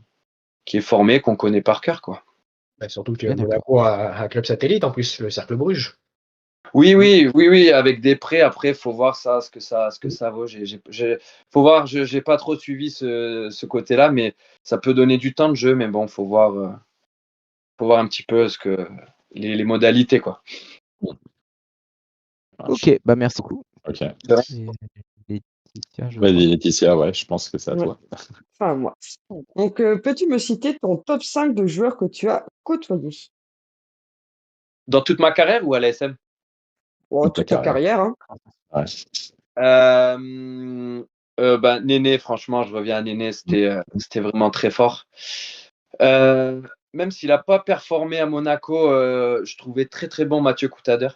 est formé, qu'on connaît par cœur, quoi. Surtout que Monaco a un club satellite en plus, le Cercle Bruges. Oui, avec des prêts, après, faut voir ce que ça vaut. Faut voir, j'ai pas trop suivi ce côté-là, mais ça peut donner du temps de jeu, mais bon, faut voir un petit peu les modalités, quoi. Ok, merci beaucoup. Ok. Laetitia, je pense que c'est à toi. Enfin, moi. Donc, peux-tu me citer ton top 5 de joueurs que tu as côtoyés? Dans toute ma carrière ou à l'ASM? Toute ta carrière. Hein. Ouais. Néné, franchement, je reviens à Néné, c'était vraiment très fort. Même s'il n'a pas performé à Monaco, je trouvais très très bon Mathieu Coutader.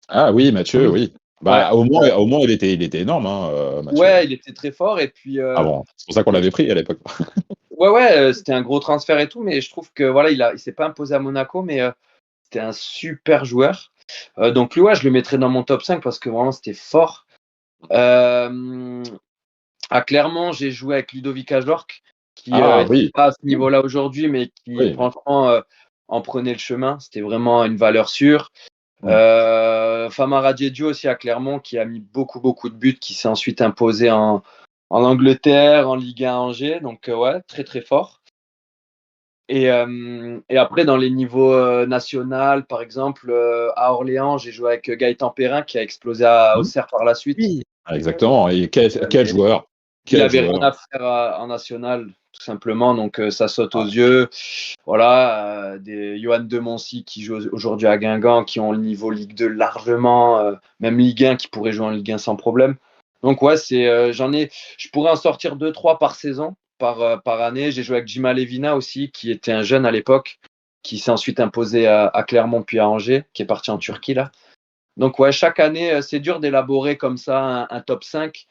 Ah oui, Mathieu, oui. Bah, au moins, il était énorme, hein, Mathieu. Ouais, il était très fort. Et puis, Ah bon, c'est pour ça qu'on l'avait pris à l'époque. ouais, c'était un gros transfert et tout, mais je trouve que voilà, il s'est pas imposé à Monaco, mais c'était un super joueur. Donc lui, ouais, je le mettrais dans mon top 5 parce que vraiment, c'était fort. À Clermont, j'ai joué avec Ludovic Ajorc, qui n'est Oui. pas à ce niveau-là aujourd'hui, mais qui, franchement, en prenait le chemin. C'était vraiment une valeur sûre. Famara Diédhiou aussi à Clermont, qui a mis beaucoup de buts, qui s'est ensuite imposé en Angleterre, en Ligue 1 à Angers. Donc, ouais, très, très fort. Et après, dans les niveaux national, par exemple, à Orléans, j'ai joué avec Gaëtan Perrin, qui a explosé à Auxerre par la suite. Oui, Exactement. Et quel joueur. Il avait rien à faire en national, tout simplement, donc ça saute aux yeux. Voilà, des Johan de Moncy qui joue aujourd'hui à Guingamp, qui ont le niveau Ligue 2 largement, même Ligue 1 qui pourrait jouer en Ligue 1 sans problème. Donc ouais, je pourrais en sortir 2-3 par saison, par année. J'ai joué avec Jima Levina aussi, qui était un jeune à l'époque, qui s'est ensuite imposé à Clermont puis à Angers, qui est parti en Turquie là. Donc ouais, chaque année, c'est dur d'élaborer comme ça un top 5.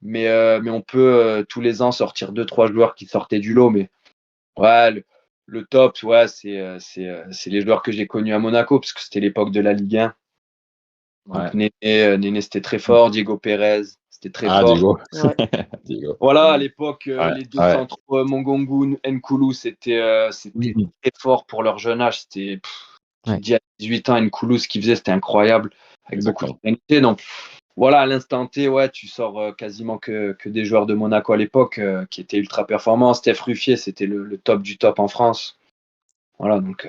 Mais on peut tous les ans sortir 2-3 joueurs qui sortaient du lot. Mais ouais, le top, ouais, c'est les joueurs que j'ai connus à Monaco, parce que c'était l'époque de la Ligue 1. Donc Néné, c'était très fort. Diego Pérez, c'était très fort. Diego. Ouais. Diego. Voilà, à l'époque, les deux ouais. centraux, Mongongu, Nkoulou, c'était très fort pour leur jeune âge. C'était, tu te dis à 18 ans, Nkoulou, ce qu'il faisait, c'était incroyable, avec beaucoup de qualité. Donc, voilà, à l'instant T, ouais, tu sors quasiment que des joueurs de Monaco à l'époque qui étaient ultra performants. Steph Ruffier, c'était le top du top en France. Voilà, donc.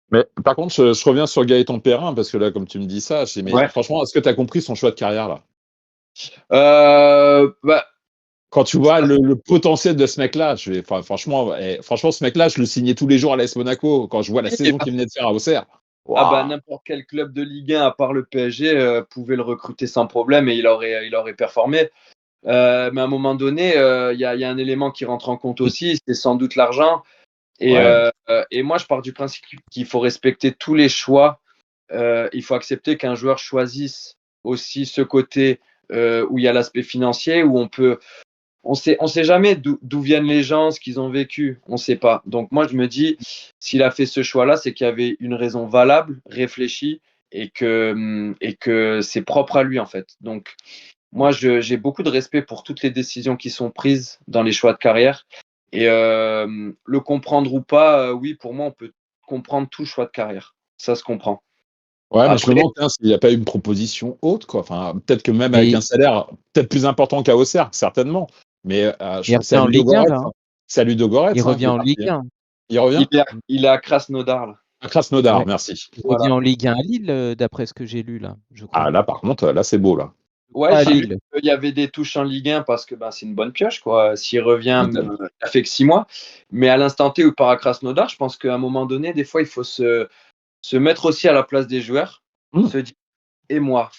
Mais par contre, je reviens sur Gaëtan Perrin, parce que là, comme tu me dis ça, franchement, est-ce que tu as compris son choix de carrière là? Quand tu vois le potentiel de ce mec-là, franchement, ce mec-là, je le signais tous les jours à l'AS Monaco quand je vois la saison qu'il venait de faire à Auxerre. Wow. N'importe quel club de Ligue 1 à part le PSG pouvait le recruter sans problème et il aurait performé. Mais à un moment donné, il y a un élément qui rentre en compte aussi, c'est sans doute l'argent. Et moi, je pars du principe qu'il faut respecter tous les choix. Il faut accepter qu'un joueur choisisse aussi ce côté où il y a l'aspect financier, où on sait jamais d'où viennent les gens, ce qu'ils ont vécu, on sait pas. Donc moi je me dis, s'il a fait ce choix-là, c'est qu'il y avait une raison valable, réfléchie, et que c'est propre à lui en fait. Donc moi j'ai beaucoup de respect pour toutes les décisions qui sont prises dans les choix de carrière. Et le comprendre ou pas, oui, pour moi on peut comprendre tout choix de carrière. Ça se comprend. Ouais, mais je me demande s'il n'y a pas eu une proposition haute, quoi. Enfin, peut-être que même avec un salaire peut-être plus important qu'à Auxerre, certainement. Mais il revient en Ligue 1, là. C'est à Ludogorets. Il revient en Ligue 1. Il revient. Il est à Krasnodar, là. À Krasnodar, merci. Il revient en Ligue 1 à Lille, d'après ce que j'ai lu, là, je crois. Ah, là, par contre, là, c'est beau, là. Ouais, j'ai lu qu'il y avait des touches en Ligue 1 parce que c'est une bonne pioche, quoi. S'il revient, ça fait que 6 mois. Mais à l'instant T où il part à Krasnodar, je pense qu'à un moment donné, des fois, il faut se mettre aussi à la place des joueurs. Se dire, et moi,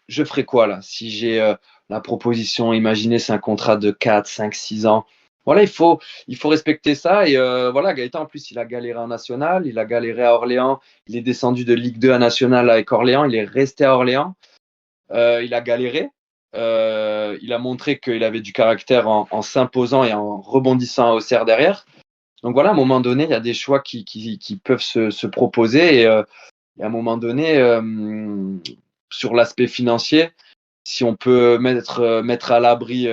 je ferais quoi, là? Si j'ai la proposition, imaginez, c'est un contrat de 4, 5, 6 ans. Voilà, il faut respecter ça. Et voilà, Gaëtan, en plus, il a galéré en national, il a galéré à Orléans, il est descendu de Ligue 2 à national avec Orléans, il est resté à Orléans. Il a galéré. Il a montré qu'il avait du caractère en s'imposant et en rebondissant à Auxerre derrière. Donc voilà, à un moment donné, il y a des choix qui peuvent se proposer. Et à un moment donné, sur l'aspect financier, si on peut mettre à l'abri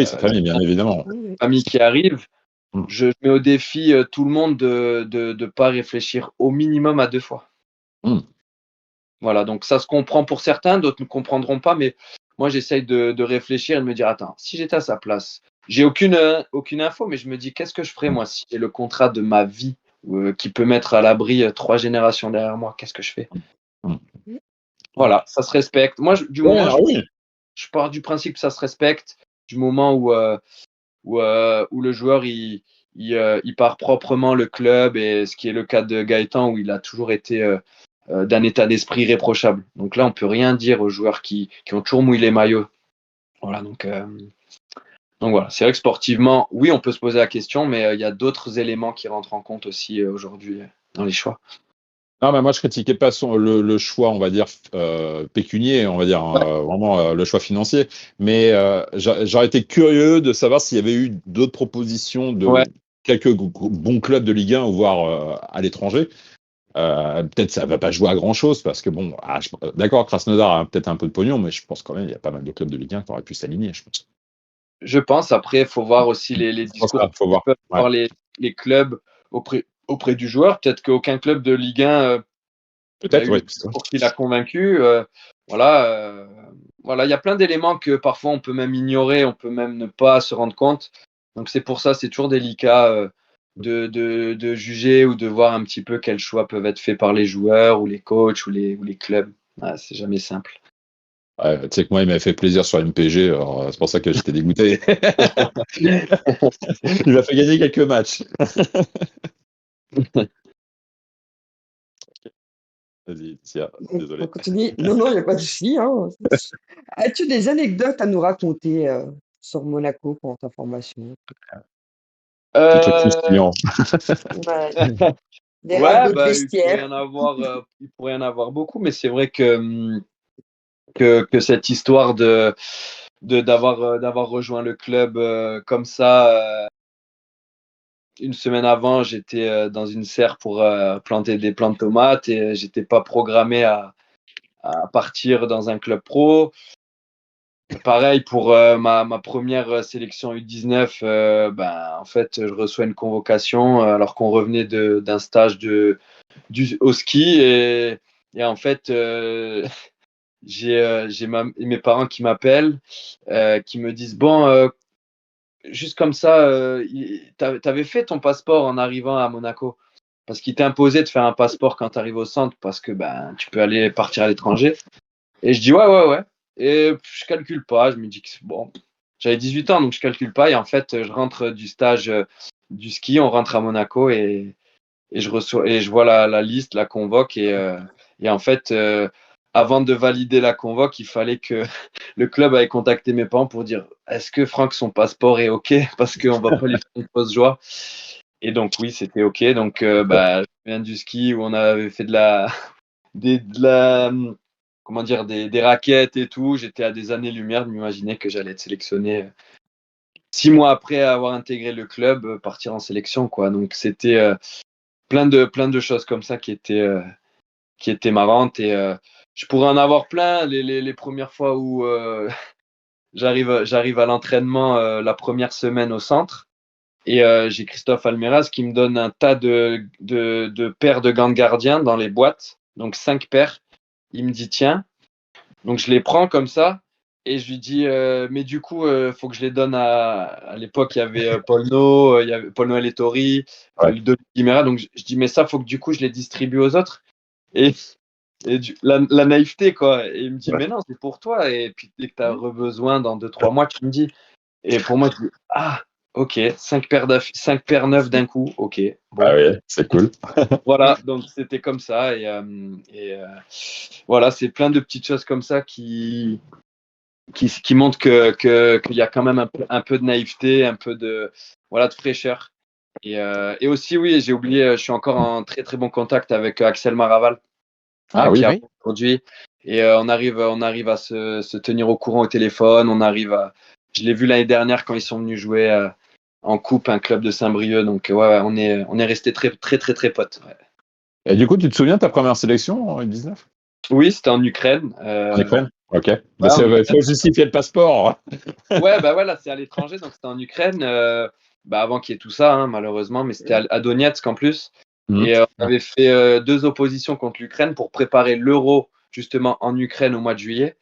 sa famille, bien évidemment. La famille qui arrive, je mets au défi tout le monde de ne pas réfléchir au minimum à 2 fois. Voilà, donc ça se comprend pour certains, d'autres ne comprendront pas, mais moi j'essaye de réfléchir et de me dire, attends, si j'étais à sa place, j'ai aucune info, mais je me dis, qu'est-ce que je ferais moi si j'ai le contrat de ma vie qui peut mettre à l'abri 3 générations derrière moi, qu'est-ce que je fais? Voilà, ça se respecte. Moi, je pars du principe que ça se respecte, du moment où le joueur il part proprement le club, et ce qui est le cas de Gaëtan où il a toujours été d'un état d'esprit irréprochable. Donc là, on peut rien dire aux joueurs qui ont toujours mouillé les maillots. Voilà, donc voilà. C'est vrai que sportivement, oui, on peut se poser la question, mais il y a d'autres éléments qui rentrent en compte aussi aujourd'hui dans les choix. Non, mais moi, je critiquais pas le choix, on va dire, pécunier, on va dire, vraiment le choix financier. Mais j'aurais été curieux de savoir s'il y avait eu d'autres propositions de Ouais. quelques bons clubs de Ligue 1, voire à l'étranger. Peut-être ça va pas jouer à grand-chose, parce que bon, d'accord, Krasnodar a peut-être un peu de pognon, mais je pense quand même qu'il y a pas mal de clubs de Ligue 1 qui auraient pu s'aligner, je pense. Je pense. Après, il faut voir aussi les C'est pour discours ça, faut voir. que peuvent Ouais. avoir les clubs auprès du joueur. Peut-être qu'aucun club de Ligue 1 a Peut-être, eu oui. le discours qui l'a convaincu. Voilà, il y a plein d'éléments que parfois on peut même ignorer, on peut même ne pas se rendre compte. Donc c'est pour ça, c'est toujours délicat de juger ou de voir un petit peu quels choix peuvent être faits par les joueurs ou les coachs ou les clubs. C'est jamais simple. Ouais, tu sais que moi, il m'avait fait plaisir sur MPG, alors c'est pour ça que j'étais dégoûté. Il m'a fait gagner quelques matchs. Vas-y, Tia, désolé. On continue. Non, il n'y a pas de souci. Hein. As-tu des anecdotes à nous raconter sur Monaco pendant ta formation? Des trucs croustillants. Ouais. Des Ouais, ragots de il pourrait y vestiaire. en avoir, il pourrait y en avoir beaucoup, mais c'est vrai que cette histoire d'avoir rejoint le club comme ça. Une semaine avant, j'étais dans une serre pour planter des plants de tomates et j'étais pas programmé à partir dans un club pro. Pareil pour ma première sélection U19, en fait, je reçois une convocation alors qu'on revenait d'un stage au ski et en fait, j'ai mes parents qui m'appellent, qui me disent bon, juste comme ça, t'avais fait ton passeport en arrivant à Monaco parce qu'il t'est imposé de faire un passeport quand tu arrives au centre parce que tu peux aller partir à l'étranger. Et je dis ouais. Et je calcule pas, je me dis que bon, j'avais 18 ans donc je calcule pas et en fait je rentre du stage du ski, on rentre à Monaco et je vois la liste, la convoque et en fait avant de valider la convoque, il fallait que le club avait contacté mes parents pour dire est-ce que Franck son passeport est ok parce qu'on va pas lui faire une fausse joie. Et donc oui, c'était ok. Donc je viens du ski où on avait fait comment dire des raquettes et tout. J'étais à des années-lumière de m'imaginer que j'allais être sélectionné 6 mois après avoir intégré le club, partir en sélection quoi. Donc c'était plein de choses comme ça qui étaient marrantes et je pourrais en avoir plein les premières fois où j'arrive à l'entraînement la première semaine au centre et j'ai Christophe Almeraz qui me donne un tas de paires de gants de gardien dans les boîtes, donc 5 paires. Il me dit tiens, donc je les prends comme ça et je lui dis mais du coup faut que je les donne à l'époque il y avait Paul il y avait Paul Noël Ettori, Ludovic Guimera, donc je dis mais ça faut que du coup je les distribue aux autres et la naïveté quoi. Et il me dit mais non c'est pour toi et puis dès que tu as besoin dans 2-3 mois tu me dis. Et pour moi je dis ok 5 paires neuves d'un coup, ok bon. Ah oui, c'est cool. Voilà, donc c'était comme ça et voilà, c'est plein de petites choses comme ça qui montrent qu'il y a quand même un peu de naïveté, un peu de fraîcheur. Et aussi oui, j'ai oublié, je suis encore en très très bon contact avec Axel Maraval qui a aujourd'hui et on arrive à se tenir au courant au téléphone, je l'ai vu l'année dernière quand ils sont venus jouer en coupe un club de Saint-Brieuc, donc ouais, on est resté très très très très potes. Ouais. Et du coup, tu te souviens de ta première sélection en U19? Oui, c'était en Ukraine. En Ukraine? Ok. Ouais, Il faut justifier le passeport. Ouais, voilà, c'est à l'étranger, donc c'était en Ukraine, avant qu'il y ait tout ça, hein, malheureusement, mais c'était à Donetsk en plus. Et on avait fait 2 oppositions contre l'Ukraine pour préparer l'Euro, justement, en Ukraine au mois de juillet.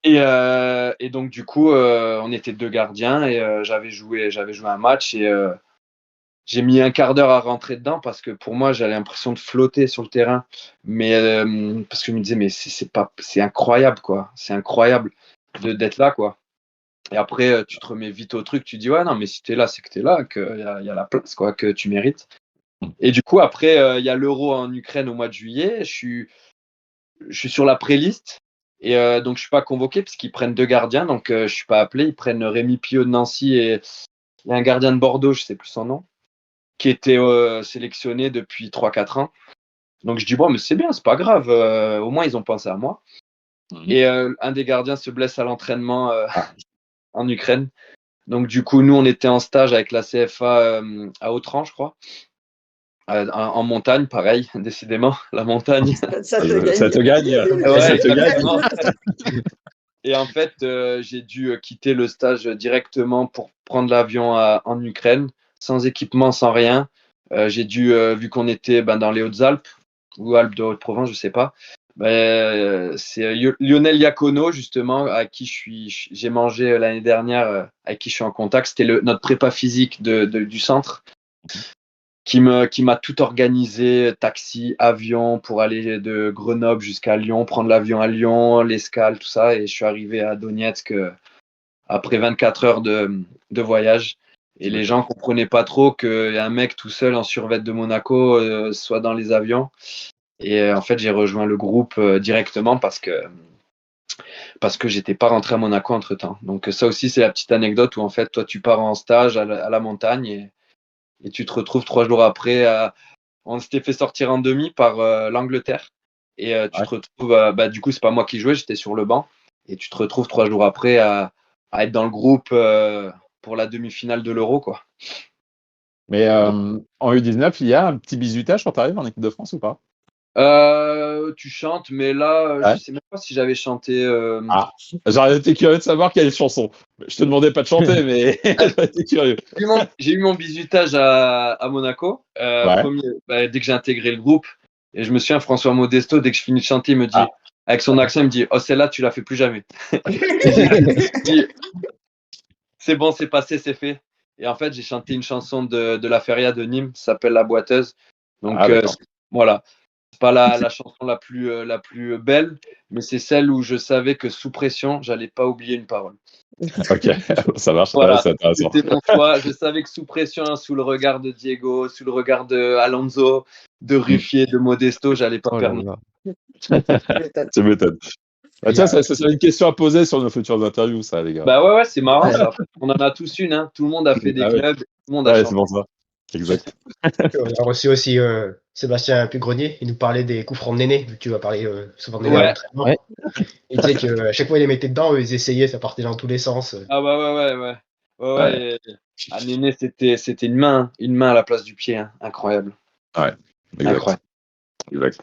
Et donc, du coup, on était 2 gardiens et j'avais joué un match et j'ai mis un quart d'heure à rentrer dedans parce que pour moi, j'avais l'impression de flotter sur le terrain. Mais parce que je me disais, mais c'est incroyable, quoi. C'est incroyable d'être là, quoi. Et après, tu te remets vite au truc, tu dis, ouais, non, mais si t'es là, c'est que t'es là, qu'il y a la place, quoi, que tu mérites. Et du coup, après, il y a l'Euro en Ukraine au mois de juillet. Je suis sur la pré-liste. Et donc, je suis pas convoqué parce qu'ils prennent 2 gardiens. Donc, je suis pas appelé. Ils prennent Rémi Pillot de Nancy et il y a un gardien de Bordeaux, je sais plus son nom, qui était sélectionné depuis 3-4 ans. Donc je dis bon, mais c'est bien, c'est pas grave. Au moins ils ont pensé à moi. Et un des gardiens se blesse à l'entraînement en Ukraine. Donc du coup, nous on était en stage avec la CFA à Autran, je crois. En montagne, pareil, décidément, la montagne. Ça te gagne. Ouais, Ça te gagne. Et en fait, j'ai dû quitter le stage directement pour prendre l'avion en Ukraine, sans équipement, sans rien. J'ai dû, vu qu'on était dans les Hautes-Alpes, ou Alpes de Haute-Provence, je sais pas. C'est Lionel Iacono, justement, à qui j'ai mangé l'année dernière, avec qui je suis en contact. C'était notre prépa physique du centre. Qui m'a tout organisé, taxi, avion, pour aller de Grenoble jusqu'à Lyon, prendre l'avion à Lyon, l'escale, tout ça. Et je suis arrivé à Donetsk après 24 heures de voyage. Et les gens ne comprenaient pas trop qu'il y a un mec tout seul en survêt de Monaco soit dans les avions. Et en fait, j'ai rejoint le groupe directement parce que j'étais pas rentré à Monaco entre-temps. Donc ça aussi, c'est la petite anecdote où en fait, toi, tu pars en stage à la montagne et tu te retrouves 3 jours après. On s'était fait sortir en demi par l'Angleterre. Et tu te retrouves, du coup, c'est pas moi qui jouais, j'étais sur le banc. Et tu te retrouves 3 jours après à être dans le groupe pour la demi-finale de l'Euro, quoi. Mais en U19, il y a un petit bisutage quand tu arrives en équipe de France ou pas? Tu chantes, mais là, je sais même pas si j'avais chanté. J'aurais été curieux de savoir quelle chanson. Je te demandais pas de chanter, mais j'aurais été curieux. J'ai eu mon bisutage à Monaco, dès que j'ai intégré le groupe. Et je me souviens, François Modesto, dès que je finis de chanter, il me dit, avec son accent, il me dit, oh, celle-là, tu la fais plus jamais. C'est bon, c'est passé, c'est fait. Et en fait, j'ai chanté une chanson de la Feria de Nîmes, qui s'appelle La Boiteuse. Donc, voilà. C'est pas la chanson la plus belle, mais c'est celle où je savais que sous pression, j'allais pas oublier une parole. Ok, ça marche. Voilà, c'est intéressant. c'était mon choix. Je savais que sous pression, sous le regard de Diego, sous le regard de Alonso, de Ruffier, de Modesto, j'allais pas perdre. Tu m'étonnes. Tiens, c'est une question à poser sur nos futures interviews, ça, les gars. Bah ouais, c'est marrant. Ça. On en a tous une. Hein. Tout le monde a fait des clubs. Tout le monde a chanté. C'est pour ça. Exact. On a reçu aussi Sébastien Pugrenier. Il nous parlait des coups francs de Néné. Tu vas parler souvent de Néné à l'entraînement. Ouais. Il disait qu'à chaque fois, il les mettait dedans, ils essayaient, ça partait dans tous les sens. Ah bah ouais. À Néné, c'était une main à la place du pied. Hein. Incroyable. Ouais, exact. Incroyable. Exact.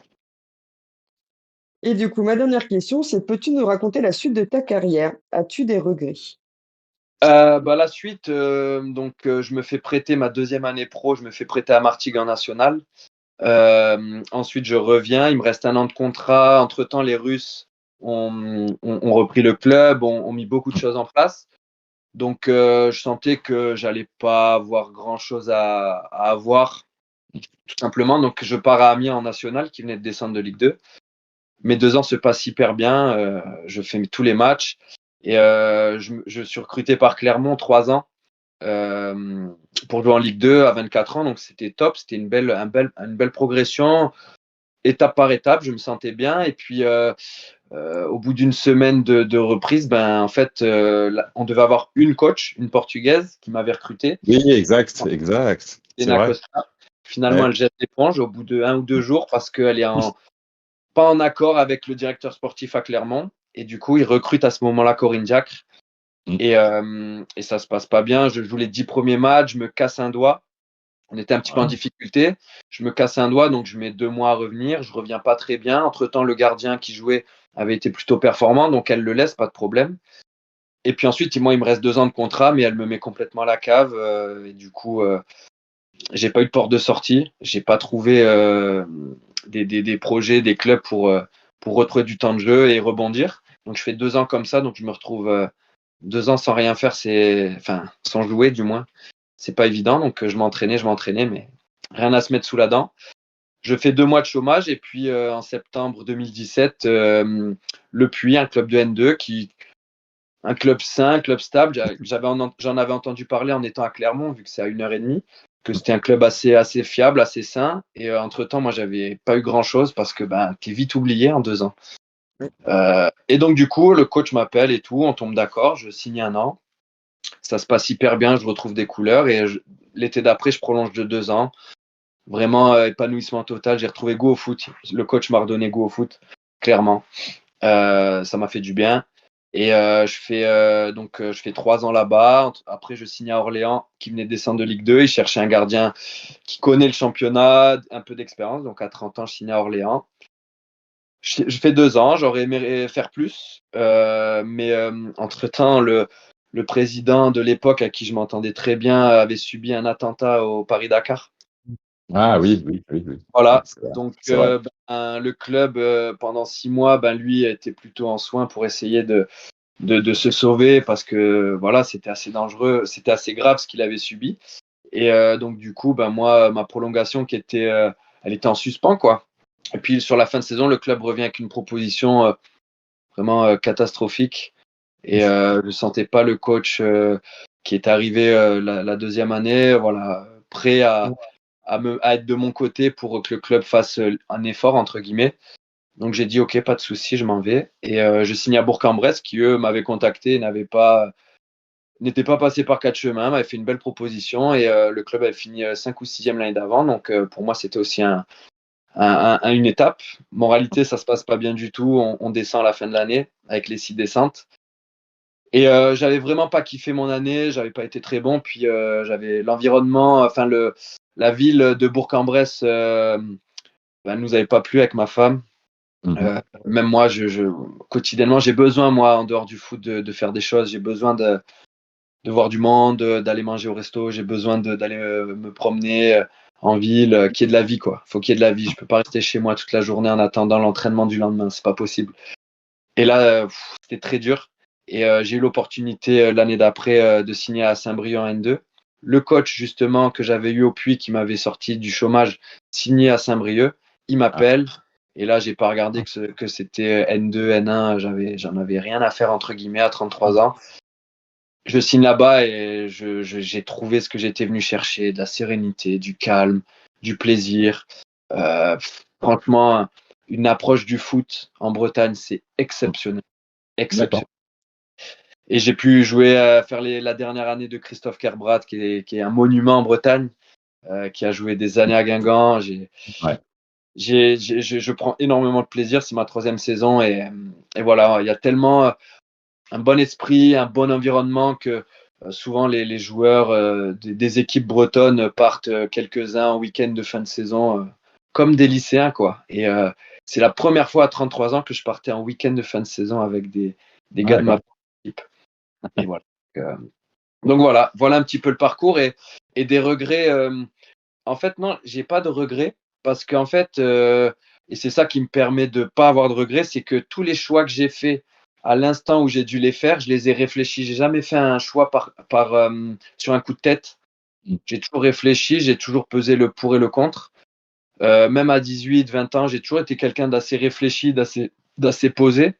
Et du coup, ma dernière question, c'est peux-tu nous raconter la suite de ta carrière? As-tu des regrets? La suite, je me fais prêter ma deuxième année pro, je me fais prêter à Martigues en national. Ensuite, je reviens, il me reste 1 an de contrat. Entre-temps, les Russes ont repris le club, ont mis beaucoup de choses en place. Donc, je sentais que j'allais pas avoir grand-chose à avoir, tout simplement. Donc, je pars à Amiens en national, qui venait de descendre de Ligue 2. Mes 2 ans se passent hyper bien. Je fais tous les matchs. Et je suis recruté par Clermont 3 ans pour jouer en Ligue 2 à 24 ans. Donc, c'était top. C'était une belle progression. Étape par étape, je me sentais bien. Et puis, au bout d'une semaine de reprise, en fait, on devait avoir une coach, une Portugaise, qui m'avait recruté. Oui, exact. Lena Costa. Finalement, elle jette l'éponge au bout de 1 ou 2 jours parce qu'elle est pas en accord avec le directeur sportif à Clermont. Et du coup, il recrute à ce moment-là Corinne Diacre. Et ça se passe pas bien. Je joue les 10 premiers matchs, je me casse un doigt. On était un petit peu en difficulté. Je me casse un doigt, donc je mets 2 mois à revenir. Je reviens pas très bien. Entre-temps, le gardien qui jouait avait été plutôt performant, donc elle le laisse, pas de problème. Et puis ensuite, moi, il me reste 2 ans de contrat, mais elle me met complètement à la cave. Et du coup, j'ai pas eu de porte de sortie. J'ai pas trouvé des projets, des clubs pour retrouver du temps de jeu et rebondir. Donc je fais 2 ans comme ça, donc je me retrouve 2 ans sans rien faire, sans jouer du moins. C'est pas évident, donc je m'entraînais, mais rien à se mettre sous la dent. Je fais 2 mois de chômage et puis en septembre 2017, Le Puy, un club de N2 un club sain, un club stable. J'en avais entendu parler en étant à Clermont, vu que c'est à 1h30, que c'était un club assez fiable, assez sain. Et entre-temps, moi, j'avais pas eu grand-chose parce que t'es vite oublié en 2 ans. Et donc, du coup, le coach m'appelle et tout, on tombe d'accord, je signe 1 an. Ça se passe hyper bien, je retrouve des couleurs et l'été d'après, je prolonge de 2 ans. vraiment épanouissement total. J'ai retrouvé goût au foot. Le coach m'a redonné goût au foot, clairement. Ça m'a fait du bien. Et je fais 3 ans là-bas. Après, je signe à Orléans, qui venait de descendre de Ligue 2. Ils cherchaient un gardien qui connaît le championnat, un peu d'expérience. Donc, à 30 ans, je signe à Orléans. Je fais 2 ans. J'aurais aimé faire plus. Mais entre-temps, le président de l'époque, à qui je m'entendais très bien, avait subi un attentat au Paris-Dakar. Ah oui. Voilà, C'est donc vrai. le club, pendant 6 mois, lui était plutôt en soins pour essayer de se sauver parce que voilà, c'était assez dangereux, c'était assez grave ce qu'il avait subi. Et donc du coup, moi, ma prolongation elle était en suspens, quoi. Et puis sur la fin de saison, le club revient avec une proposition vraiment catastrophique. Et je ne sentais pas le coach qui est arrivé la deuxième année, voilà, prêt à être de mon côté pour que le club fasse un effort, entre guillemets. Donc j'ai dit ok, pas de souci, je m'en vais. Et je signe à Bourg-en-Bresse, qui eux m'avaient contacté, n'était pas passé par 4 chemins, m'avait fait une belle proposition. Et le club avait fini 5 ou 6e l'année d'avant. Donc pour moi, c'était aussi une étape. Moralité, ça se passe pas bien du tout. On descend à la fin de l'année avec les 6 descentes. Et j'avais vraiment pas kiffé mon année, j'avais pas été très bon. Puis j'avais l'environnement, enfin la ville de Bourg-en-Bresse, nous avait pas plu avec ma femme. Même moi, quotidiennement, j'ai besoin, moi, en dehors du foot, de faire des choses. J'ai besoin de voir du monde, d'aller manger au resto. J'ai besoin d'aller me promener en ville, qu'il y ait de la vie, quoi. Faut qu'il y ait de la vie. Je peux pas rester chez moi toute la journée en attendant l'entraînement du lendemain. C'est pas possible. Et là, c'était très dur. Et j'ai eu l'opportunité l'année d'après de signer à Saint-Brieuc en N2. Le coach, justement, que j'avais eu au Puy, qui m'avait sorti du chômage, signé à Saint-Brieuc, il m'appelle. Et là, j'ai pas regardé que c'était N2, N1. J'en avais rien à faire, entre guillemets, à 33 ans. Je signe là-bas et j'ai trouvé ce que j'étais venu chercher, de la sérénité, du calme, du plaisir. Franchement, une approche du foot en Bretagne, c'est exceptionnel. Exceptionnel. Et j'ai pu jouer, faire la dernière année de Christophe Kerbrad, qui est un monument en Bretagne, qui a joué des années à Guingamp. Je prends énormément de plaisir. C'est ma 3e saison et voilà, il y a tellement un bon esprit, un bon environnement que souvent les joueurs des équipes bretonnes partent quelques-uns en week-end de fin de saison comme des lycéens, quoi. Et c'est la première fois à 33 ans que je partais en week-end de fin de saison avec des gars de ma équipe. Et voilà. Donc voilà un petit peu le parcours et des regrets. En fait, non, j'ai pas de regrets parce qu'en fait, et c'est ça qui me permet de pas avoir de regrets, c'est que tous les choix que j'ai faits à l'instant où j'ai dû les faire, je les ai réfléchis. J'ai jamais fait un choix sur un coup de tête. J'ai toujours réfléchi, j'ai toujours pesé le pour et le contre. Même à 18, 20 ans, j'ai toujours été quelqu'un d'assez réfléchi, d'assez posé,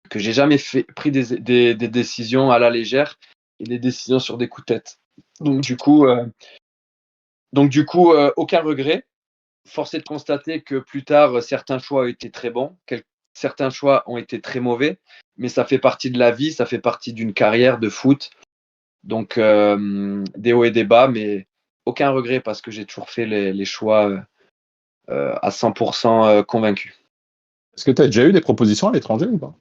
que j'ai jamais pris des décisions à la légère et des décisions sur des coups de tête. Donc du coup, aucun regret. Force est de constater que plus tard, certains choix ont été très bons, certains choix ont été très mauvais, mais ça fait partie de la vie, ça fait partie d'une carrière de foot. Donc, des hauts et des bas, mais aucun regret parce que j'ai toujours fait les choix à 100% convaincu. Est-ce que tu as déjà eu des propositions à l'étranger ou pas?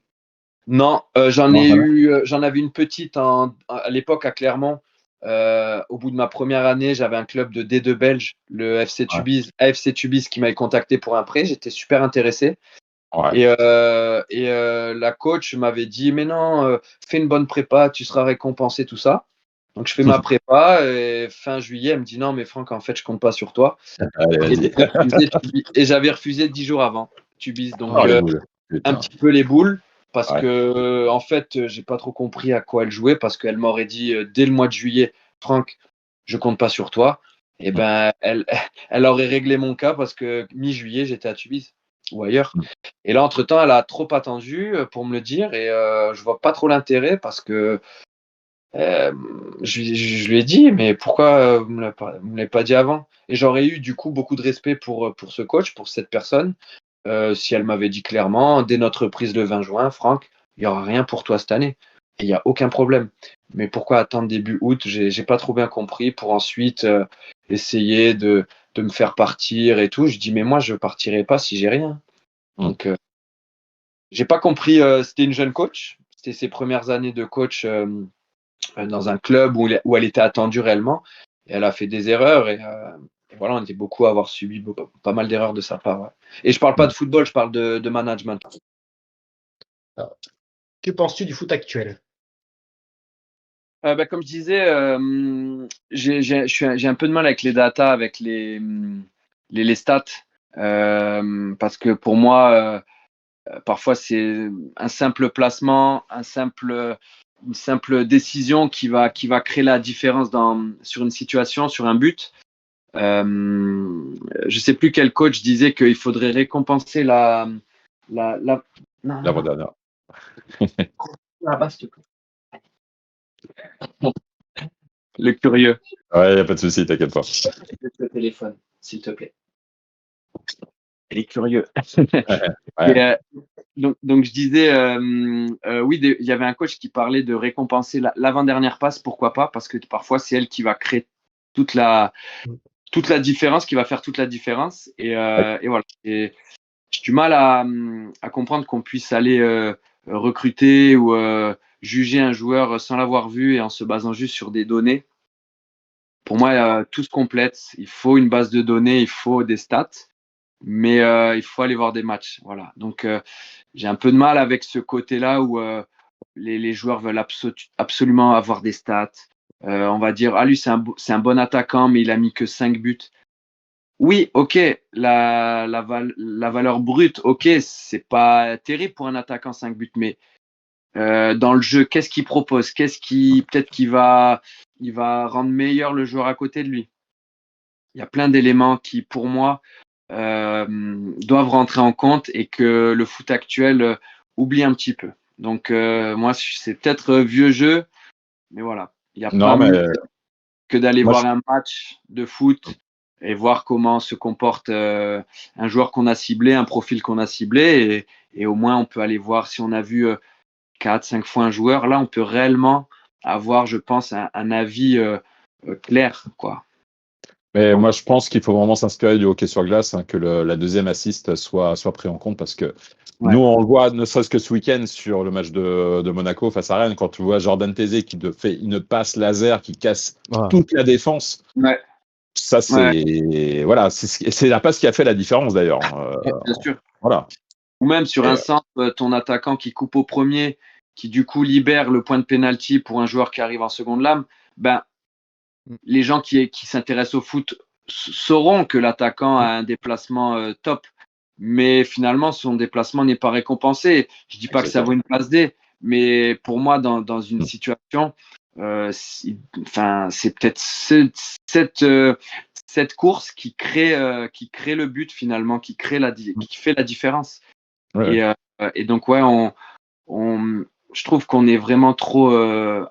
Non, j'en avais une petite à l'époque à Clermont. Au bout de ma première année, j'avais un club de D2 belge, le AFC Tubize, qui m'avait contacté pour un prêt. J'étais super intéressé. Ouais. Et la coach m'avait dit mais non, fais une bonne prépa, tu seras récompensé, tout ça. Donc je fais ma prépa et fin juillet, elle me dit non mais Franck, en fait je compte pas sur toi. Et j'avais refusé 10 jours avant Tubize. Donc un petit peu les boules. Parce que en fait, j'ai pas trop compris à quoi elle jouait, parce qu'elle m'aurait dit dès le mois de juillet, Franck, je compte pas sur toi. Et elle aurait réglé mon cas parce que mi-juillet, j'étais à Tubize ou ailleurs. Et là, entre-temps, elle a trop attendu pour me le dire et je vois pas trop l'intérêt parce que je lui ai dit, mais pourquoi vous me l'avez pas dit avant? Et j'aurais eu du coup beaucoup de respect pour ce coach, pour cette personne. Si elle m'avait dit clairement, dès notre reprise le 20 juin, Franck, il n'y aura rien pour toi cette année. Et il n'y a aucun problème. Mais pourquoi attendre début août? J'ai pas trop bien compris pour ensuite essayer me faire partir et tout. Je dis, mais moi, je partirai pas si j'ai rien. Donc, j'ai pas compris. C'était une jeune coach. C'était ses premières années de coach dans un club où elle était attendue réellement. Et elle a fait des erreurs. Et voilà, on était beaucoup à avoir subi pas mal d'erreurs de sa part. Ouais. Et je parle pas de football, je parle de management. Alors, que penses-tu du foot actuel? Comme je disais, j'ai un peu de mal avec les datas, avec les stats. Parce que pour moi, parfois, c'est un simple placement, une simple décision qui va créer la différence sur une situation, sur un but. Je sais plus quel coach disait qu'il faudrait récompenser non, L'avant-dernière. bas, s'il te plaît. Le curieux. Ouais, il n'y a pas de souci, t'inquiète pas. Le téléphone, s'il te plaît. Il est curieux. Ouais. Et, donc je disais, oui, il y avait un coach qui parlait de récompenser l'avant-dernière passe, pourquoi pas, parce que parfois c'est elle qui va créer toute la différence, qui va faire toute la différence. Et voilà. Et j'ai du mal à comprendre qu'on puisse aller recruter ou juger un joueur sans l'avoir vu et en se basant juste sur des données. Pour moi, tout se complète. Il faut une base de données, il faut des stats, mais il faut aller voir des matchs. Voilà. Donc, j'ai un peu de mal avec ce côté-là où les joueurs veulent absolument avoir des stats. On va dire, lui, c'est un bon attaquant, mais il a mis que 5 buts. Oui, ok, la valeur brute, ok, c'est pas terrible pour un attaquant 5 buts, mais dans le jeu, qu'est-ce qu'il propose? Peut-être qu'il va rendre meilleur le joueur à côté de lui. Il y a plein d'éléments qui, pour moi, doivent rentrer en compte et que le foot actuel oublie un petit peu. Donc, moi, c'est peut-être vieux jeu, mais voilà. Il n'y a pas mieux que d'aller voir un match de foot et voir comment se comporte un joueur qu'on a ciblé, un profil qu'on a ciblé. Et au moins, on peut aller voir si on a vu 4-5 fois un joueur. Là, on peut réellement avoir, je pense, un avis clair, quoi. Mais moi, je pense qu'il faut vraiment s'inspirer du hockey sur glace, que la deuxième assist soit pris en compte parce que nous, on le voit, ne serait-ce que ce week-end sur le match de Monaco face à Rennes, quand tu vois Jordan Tézé qui te fait une passe laser qui casse toute la défense. Ouais. Ça, c'est voilà, c'est la passe qui a fait la différence d'ailleurs. Bien sûr. Voilà. Ou même sur un centre, ton attaquant qui coupe au premier, qui du coup libère le point de pénalty pour un joueur qui arrive en seconde lame, les gens qui s'intéressent au foot sauront que l'attaquant a un déplacement top, mais finalement son déplacement n'est pas récompensé. Je dis pas que ça vaut une passe D, mais pour moi dans une situation, c'est peut-être cette course qui crée le but finalement, qui fait la différence. Ouais. Et donc je trouve qu'on est vraiment trop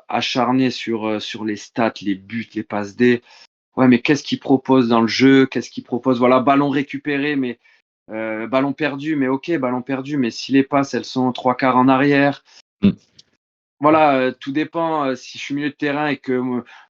acharné sur les stats, les buts, les passes D. Ouais, mais qu'est-ce qu'il propose dans le jeu? Qu'est-ce qu'il propose? Voilà, ballon récupéré, mais ballon perdu, mais ok, ballon perdu, mais si les passes, elles sont 3/4 en arrière. Voilà, tout dépend. Si je suis milieu de terrain et que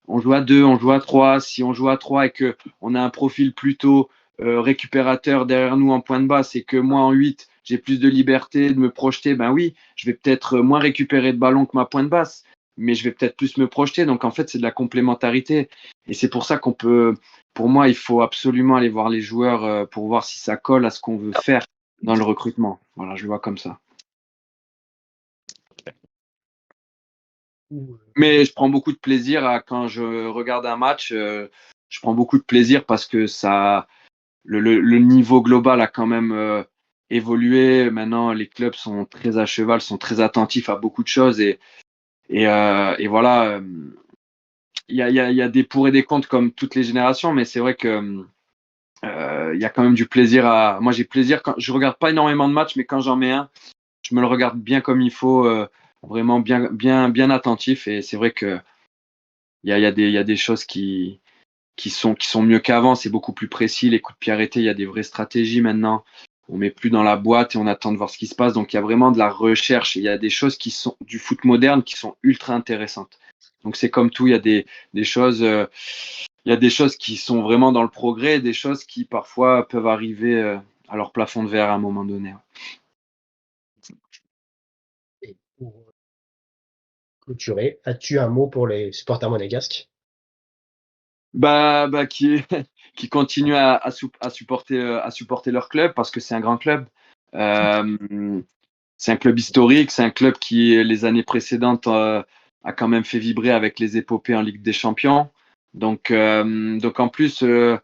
on joue à 2, on joue à 3, si on joue à 3 et que on a un profil plutôt récupérateur derrière nous en point de basse et que moi en 8, j'ai plus de liberté de me projeter, ben oui, je vais peut-être moins récupérer de ballon que ma pointe basse, mais je vais peut-être plus me projeter. Donc en fait, c'est de la complémentarité. Et c'est pour ça pour moi, il faut absolument aller voir les joueurs pour voir si ça colle à ce qu'on veut faire dans le recrutement. Voilà, je le vois comme ça. Mais je prends beaucoup de plaisir quand je regarde un match. Je prends beaucoup de plaisir parce que le niveau global a quand même évolué. Maintenant, les clubs sont très à cheval, sont très attentifs à beaucoup de choses et voilà. Il y a des pour et des contre comme toutes les générations, mais c'est vrai que il y a quand même du plaisir Moi, j'ai plaisir quand je regarde pas énormément de matchs, mais quand j'en mets un, je me le regarde bien comme il faut. Vraiment bien attentif, et c'est vrai que il y a des choses qui sont mieux qu'avant. C'est beaucoup plus précis, les coups de pied arrêtés, il y a des vraies stratégies maintenant. On met plus dans la boîte et on attend de voir ce qui se passe. Donc il y a vraiment de la recherche, et il y a des choses qui sont du foot moderne qui sont ultra intéressantes. Donc c'est comme tout, il y a des choses, il y a des choses qui sont vraiment dans le progrès, et des choses qui parfois peuvent arriver à leur plafond de verre à un moment donné. Et pour clôturer, as-tu un mot pour les supporters monégasques? Qui continuent à supporter leur club parce que c'est un grand club. C'est un club historique, c'est un club qui, les années précédentes, a quand même fait vibrer avec les épopées en Ligue des Champions. Donc en plus, je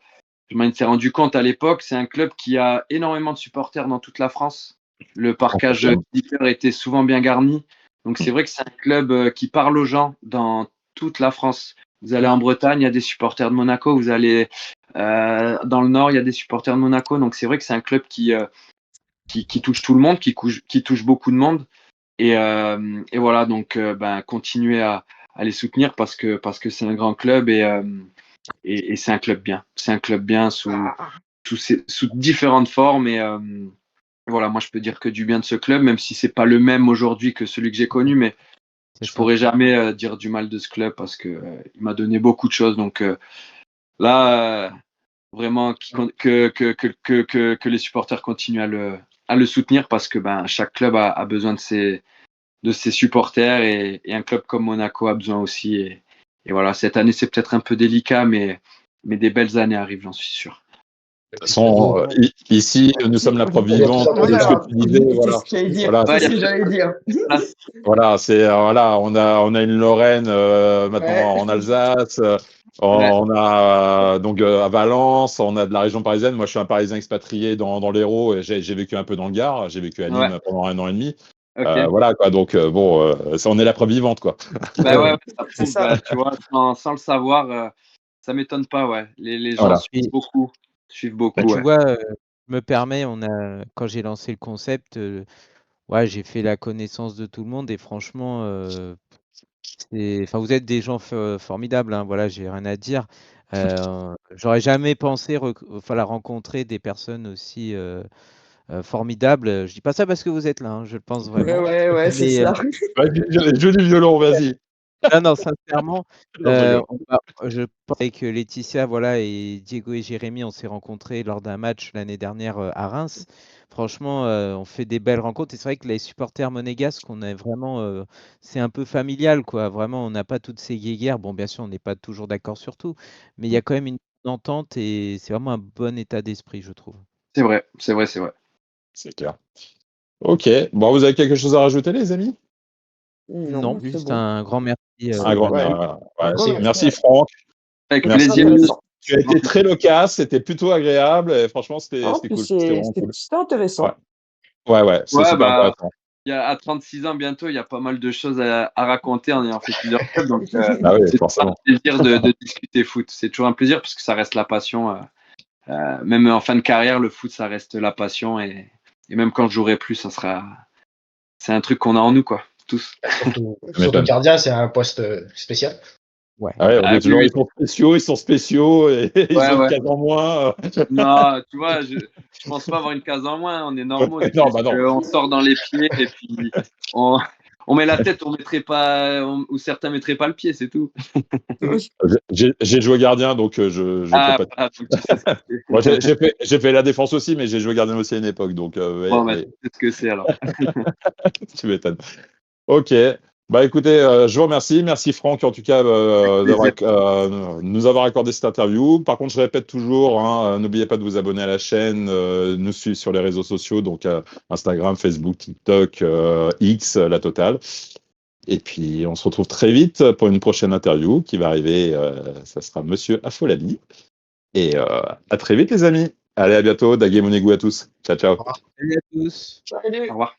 m'en étais rendu compte à l'époque, c'est un club qui a énormément de supporters dans toute la France. Le parquage visiteur était souvent bien garni. Donc c'est vrai que c'est un club qui parle aux gens dans toute la France. Vous allez en Bretagne, il y a des supporters de Monaco. Vous allez dans le Nord, il y a des supporters de Monaco. Donc c'est vrai que c'est un club qui touche tout le monde, qui touche beaucoup de monde. Et voilà, donc continuer à les soutenir parce que c'est un grand club et c'est un club bien. C'est un club bien sous différentes formes. Et voilà, moi je peux dire que du bien de ce club, même si c'est pas le même aujourd'hui que celui que j'ai connu, mais je pourrais jamais dire du mal de ce club parce que il m'a donné beaucoup de choses. Donc là, vraiment que les supporters continuent à le soutenir parce que chaque club a besoin de ses supporters et un club comme Monaco a besoin aussi. Et voilà, cette année c'est peut-être un peu délicat, mais des belles années arrivent, j'en suis sûr. De toute façon, ici, nous sommes la preuve vivante de ce que tu disais. C'est ce que j'allais dire. Voilà. C'est ce que j'allais dire. Voilà, on a une Lorraine maintenant en Alsace. On a donc à Valence, on a de la région parisienne. Moi, je suis un Parisien expatrié dans l'Hérault et j'ai vécu un peu dans le Gard. J'ai vécu à Nîmes pendant 1 an et demi. Okay. Voilà quoi. Donc ça, on est la preuve vivante quoi. Ouais, c'est ça. Tu vois, sans le savoir, ça m'étonne pas. Ouais, les gens suivent beaucoup. Tu vois, je me permets, quand j'ai lancé le concept, j'ai fait la connaissance de tout le monde et franchement, vous êtes des gens formidables, hein, voilà, j'ai rien à dire. J'aurais jamais pensé rencontrer des personnes aussi formidables. Je dis pas ça parce que vous êtes là, hein, je le pense vraiment. Ouais, c'est ça. Joue du violon, vas-y. Non, sincèrement, je pense avec Laetitia, voilà, et Diego et Jérémy, on s'est rencontrés lors d'un match l'année dernière à Reims. Franchement, on fait des belles rencontres et c'est vrai que les supporters monégasques, on est vraiment, c'est un peu familial, quoi. Vraiment, on n'a pas toutes ces guéguerres. Bon, bien sûr, on n'est pas toujours d'accord sur tout, mais il y a quand même une entente et c'est vraiment un bon état d'esprit, je trouve. C'est vrai. C'est clair. Ok. Bon, vous avez quelque chose à rajouter, les amis? Non, juste bon. Un grand merci. Merci Franck. Avec plaisir. Tu as été très loquace, c'était plutôt agréable et franchement, c'était cool. C'était intéressant. Ouais, c'est super intéressant. À 36 ans bientôt, il y a pas mal de choses à raconter en ayant fait plusieurs clubs. Donc, c'est forcément un plaisir de discuter foot. C'est toujours un plaisir parce que ça reste la passion. Même en fin de carrière, le foot, ça reste la passion. Et même quand je jouerai plus, c'est un truc qu'on a en nous, quoi, tous. Surtout gardien, c'est un poste spécial. Ouais. Ils sont spéciaux et ils ont une case en moins. Non, tu vois, je pense pas avoir une case en moins. On est normaux. On sort dans les pieds et puis on met la tête, on mettrait pas, ou certains mettraient pas le pied, c'est tout. J'ai joué gardien, donc je peux pas. Moi, j'ai fait la défense aussi, mais j'ai joué gardien aussi à une époque, donc. C'est ce que c'est alors. Tu m'étonnes. Ok. Bah écoutez, je vous remercie. Merci Franck, en tout cas, nous avoir accordé cette interview. Par contre, je répète toujours, n'oubliez pas de vous abonner à la chaîne, nous suivre sur les réseaux sociaux, donc Instagram, Facebook, TikTok, X, la totale. Et puis, on se retrouve très vite pour une prochaine interview qui va arriver. Ça sera Monsieur Affolali. Et à très vite, les amis. Allez, à bientôt. Daguet Monegou à tous. Ciao. Salut à tous. Salut. Au revoir.